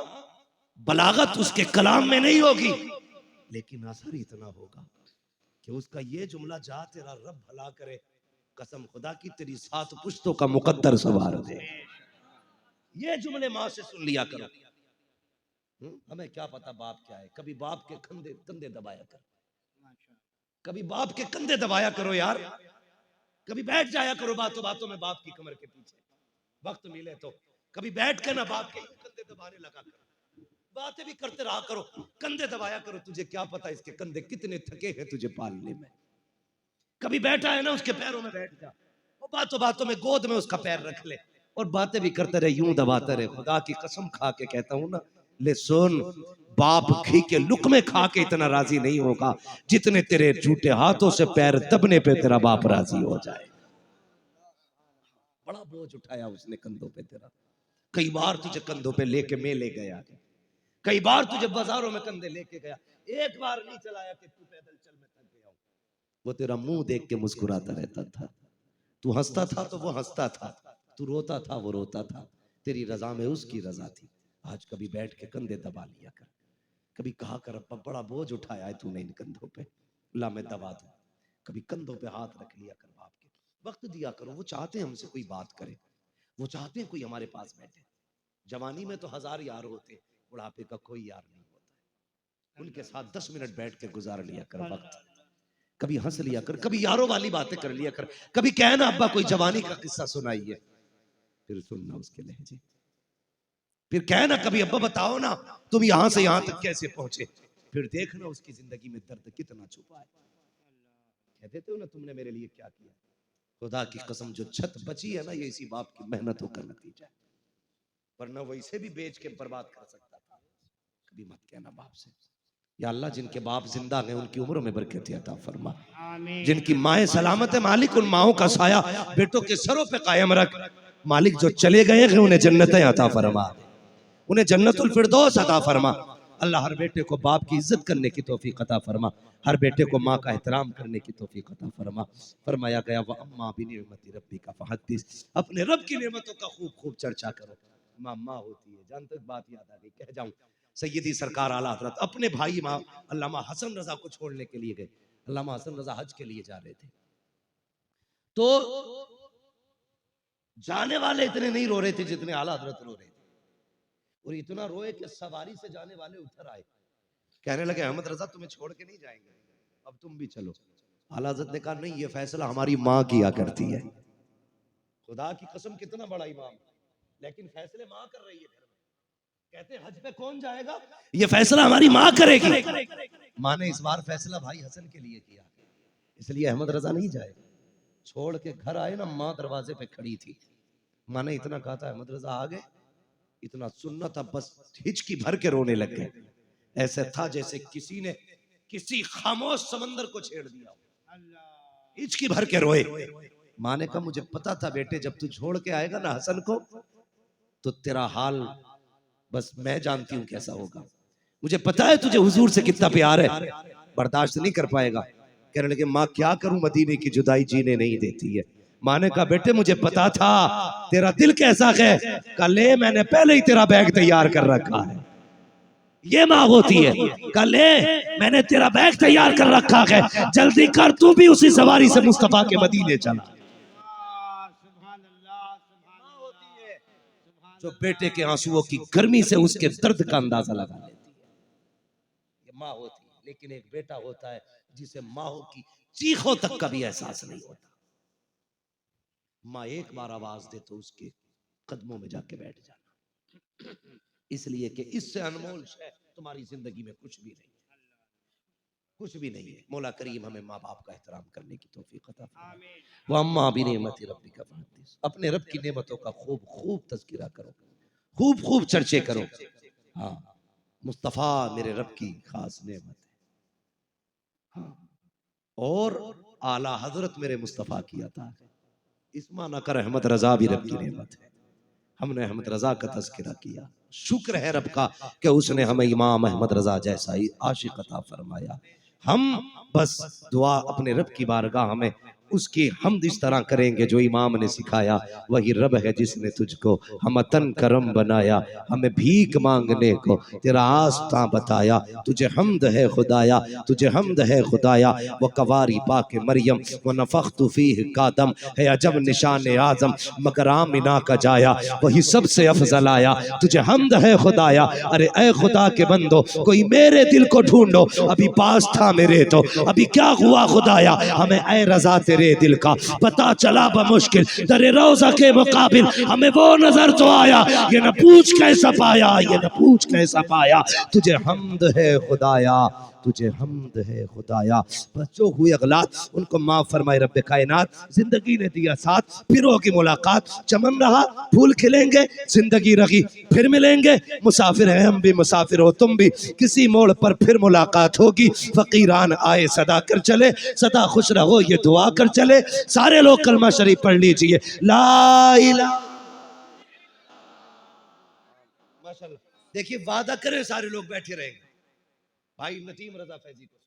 बलागत उसके कलाम में नहीं होगी, लेकिन असर इतना होगा कि उसका ये जुमला, जा तेरा रब भला करे, कसम खुदा की तेरी 7 पुश्तों का मुकद्दर सवार दे। ये जुमले माँ से सुन लिया करो। हमें क्या पता बाप क्या है, कभी बाप के कंधे दबाया कर, कभी बाप के कंधे दबाया करो यार, कभी बैठ जाया करो बातों बातों में बाप की कमर के पीछे, वक्त मिले तो कभी बैठ के ना बाप के कंधे दबाने लगा करो, बातें भी करते रहा करो, कंधे दबाया करो। तुझे क्या पता इसके कंधे कितने थके हैं तुझे पालने में। कभी बैठा है ना उसके पैरों में बैठ जा, वो बातों बातों में गोद में उसका पैर रख ले और बातें भी करते रहे, यूं दबाते रहे। खुदा की कसम खा के कहता हूं ना, ले सुन, बाप घी के लुकमे खा के इतना राजी नहीं होगा जितने तेरे झूठे हाथों से पैर दबने पे तेरा बाप राजी हो जाए। बड़ा बोझ उठाया उसने कंधों पे तेरा, कई बार तुझे कंधों पे लेके मैं ले गया, कई बार तुझे बाजारों में कंधे लेके गया, एक बार नहीं चलाया कि तू पैदल चल मैं थक गया हूं। वो तेरा मुंह देख के मुस्कुराता रहता था, तू हंसता था तो वो हंसता था, तू रोता था वो रोता था, तेरी रजा में उसकी रजा थी। आज कभी बैठ के कंधे दबा लिया कर, कभी कहा कर अब्बा बड़ा बोझ उठाया है तूने इन कंधों पे, ला मैं दबा दूं। कभी कंधों पे हाथ रख लिया कर बाप के, वक्त दिया करो। वो चाहते हैं हमसे कोई बात करे, वो चाहते हैं कोई हमारे पास बैठे। जवानी में तो 1000 यार होते, बुढ़ापे का कोई यार नहीं होता। उनके साथ 10 मिनट बैठ के गुजार लिया कर वक्त, कभी हंस लिया कर, कभी यारों वाली बातें कर लिया कर, कभी कहना अब्बा कोई जवानी का किस्सा सुनाइए, फिर सुनना उसके लहजे, फिर कहना कभी अब्बा बताओ ना तुम यहां से यहां तक कैसे पहुंचे, फिर देखना उसकी जिंदगी में दर्द कितना छुपा है। कह देते हो ना तुमने मेरे लिए क्या किया। खुदा की कसम जो छत बची है ना, ये इसी बाप की मेहनतों का नतीजा है, वरना वो इसे भी बेच के बर्बाद कर सकता था। कभी मत कहना बाप से, या अल्लाह जिनके बाप जिंदा हैं उनकी उम्र में बरकत अता फरमा, जिनकी माएं सलामत है मालिक उन माओं का साया बेटों के सरों पे कायम रख। मालिक जो चले गए हैं उन्हें जन्नतें अता फरमा, उन्हें जन्नतुल फिरदौस अता फरमा। अल्लाह हर बेटे को बाप की इज्जत करने की तौफीक अता फरमा, हर बेटे को माँ का एहतराम करने की तौफीक अता फरमा। फरमाया गया व अम्मा बिनिअमति रब्बिका फहद्दिस, अपने रब की नेमतों का खूब खूब चर्चा करो। माँ माँ होती है, जहां तक बात याद आ गई कह जाऊं, सैयदी सरकार आला हजरत अपने भाई माँ अल्लामा हसन रजा को छोड़ने के लिए गए। अल्लामा हसन रजा हज के लिए जा रहे थे, तो जाने वाले इतने नहीं रो रहे थे जितने आला हजरत रो रहे थे, और इतना रोए कि सवारी से जाने वाले उतर आए, कहने लगे अहमद रजा तुम्हें छोड़ के नहीं जाएंगे, अब तुम भी चलो। आला हजरत ने कहा नहीं, ये फैसला हमारी माँ किया करती है। खुदा की कसम कितना बड़ा इमाम, लेकिन फैसले माँ कर रही है घर में। कहते हैं हज पे कौन जाएगा, ये फैसला हमारी माँ करेगी। माँ ने इस बार फैसला भाई हसन के लिए किया, इसलिए अहमद रजा नहीं जाए। छोड़ के घर आए ना, माँ दरवाजे पे खड़ी थी, माँ ने इतना कहा था अहमद रजा आ गए, इतना सुनना था बस हिचकी भर के रोने लग गए। ऐसा था जैसे किसी ने किसी खामोश समंदर को छेड़ दिया, हिचकी भर के रोए। माँ ने कहा मुझे पता था बेटे जब तू छोड़ के आएगा ना हसन को, तो तेरा हाल बस मैं जानती हूं कैसा होगा, मुझे पता है तुझे हुजूर से कितना प्यार है, बर्दाश्त नहीं कर पाएगा। कहने लगे माँ क्या करूं, मदीने की जुदाई जीने नहीं देती है। माँ ने कहा बेटे मुझे पता था तेरा दिल कैसा है, कल मैंने पहले ही तेरा बैग तैयार कर रखा है। ये माँ होती है, कल मैंने तेरा बैग तैयार कर रखा है, जल्दी कर तू भी उसी सवारी से मुस्तफा के मदीने चला। जो बेटे के आंसुओं की गर्मी से उसके दर्द का अंदाजा लगा लेती है। माँ होती है, लेकिन एक बेटा होता है जिसे माँ की चीखों तक का भी एहसास नहीं होता। माँ एक बार आवाज दे तो उसके कदमों में जाके बैठ जाना, इसलिए कि इससे अनमोल शय तुम्हारी जिंदगी में कुछ भी नहीं है, कुछ भी नहीं है। मौला करीम हमें माँ बाप का एहतराम करने की तौफीक अता फरमाए। व अम्मा भी नेमत रब्बिका फहद्दिस, अपने रब की नेमतों का खूब खूब तज़किरा करो, खूब खूब चर्चे करो। हाँ, मुस्तफ़ा मेरे रब की खास नेमत है। हाँ, और आला हजरत मेरे मुस्तफ़ा की अता है। इस माना कर अहमद रजा भी रब की नेमत है। हमने अहमद रजा का तज़किरा किया, शुक्र है रब का कि उसने हमें इमाम अहमद रजा जैसा ही आशिक अता फरमाया। हम बस दुआ अपने रब की बारगाह में उसकी हमद इस तरह करेंगे जो इमाम ने सिखाया, वही रब है जिसने तुझको हम तन करम बनाया, हमें भीख मांगने को तेरा आस्था बताया। तुझे हमद है खुदाया, तुझे हमद है खुदाया। वो कवारी पाके मरियम वो नफख्तु फीह कादम है अजब निशान आजम मगर आमिना का जाया वही सबसे अफजल आया। तुझे हमद है खुदाया, अरे ए खुदा के बंदो कोई मेरे दिल को ढूंढो, अभी पास था मेरे तो अभी क्या हुआ खुदाया। हमें ए रजा तेरे दिल का पता चला बमुश्किल, तेरे रोजा के मुकाबिल हमें वो नजर तो आया। ये न पूछ कैसा पाया, ये न पूछ कैसा पाया। तुझे हमद है खुदाया, तुझे हमद है खुदाया। बस जो हुए अगलात उनको माफ फरमाए रब्बे कायनात। जिंदगी ने दिया साथ, फिर होगी मुलाकात। चमन रहा फूल खिलेंगे, जिंदगी रही फिर मिलेंगे। मुसाफिर हैं हम भी, मुसाफिर हो तुम भी, किसी मोड़ पर फिर मुलाकात होगी। फकीरान आए सदा कर चले, सदा खुश रहो ये दुआ कर चले। सारे लोग कलमा शरीफ पढ़ लीजिए, ला इलाहा। माशाल्लाह, देखिए वादा करें सारे लोग बैठे रहेंगे। भाई नदीम रजा फैजी को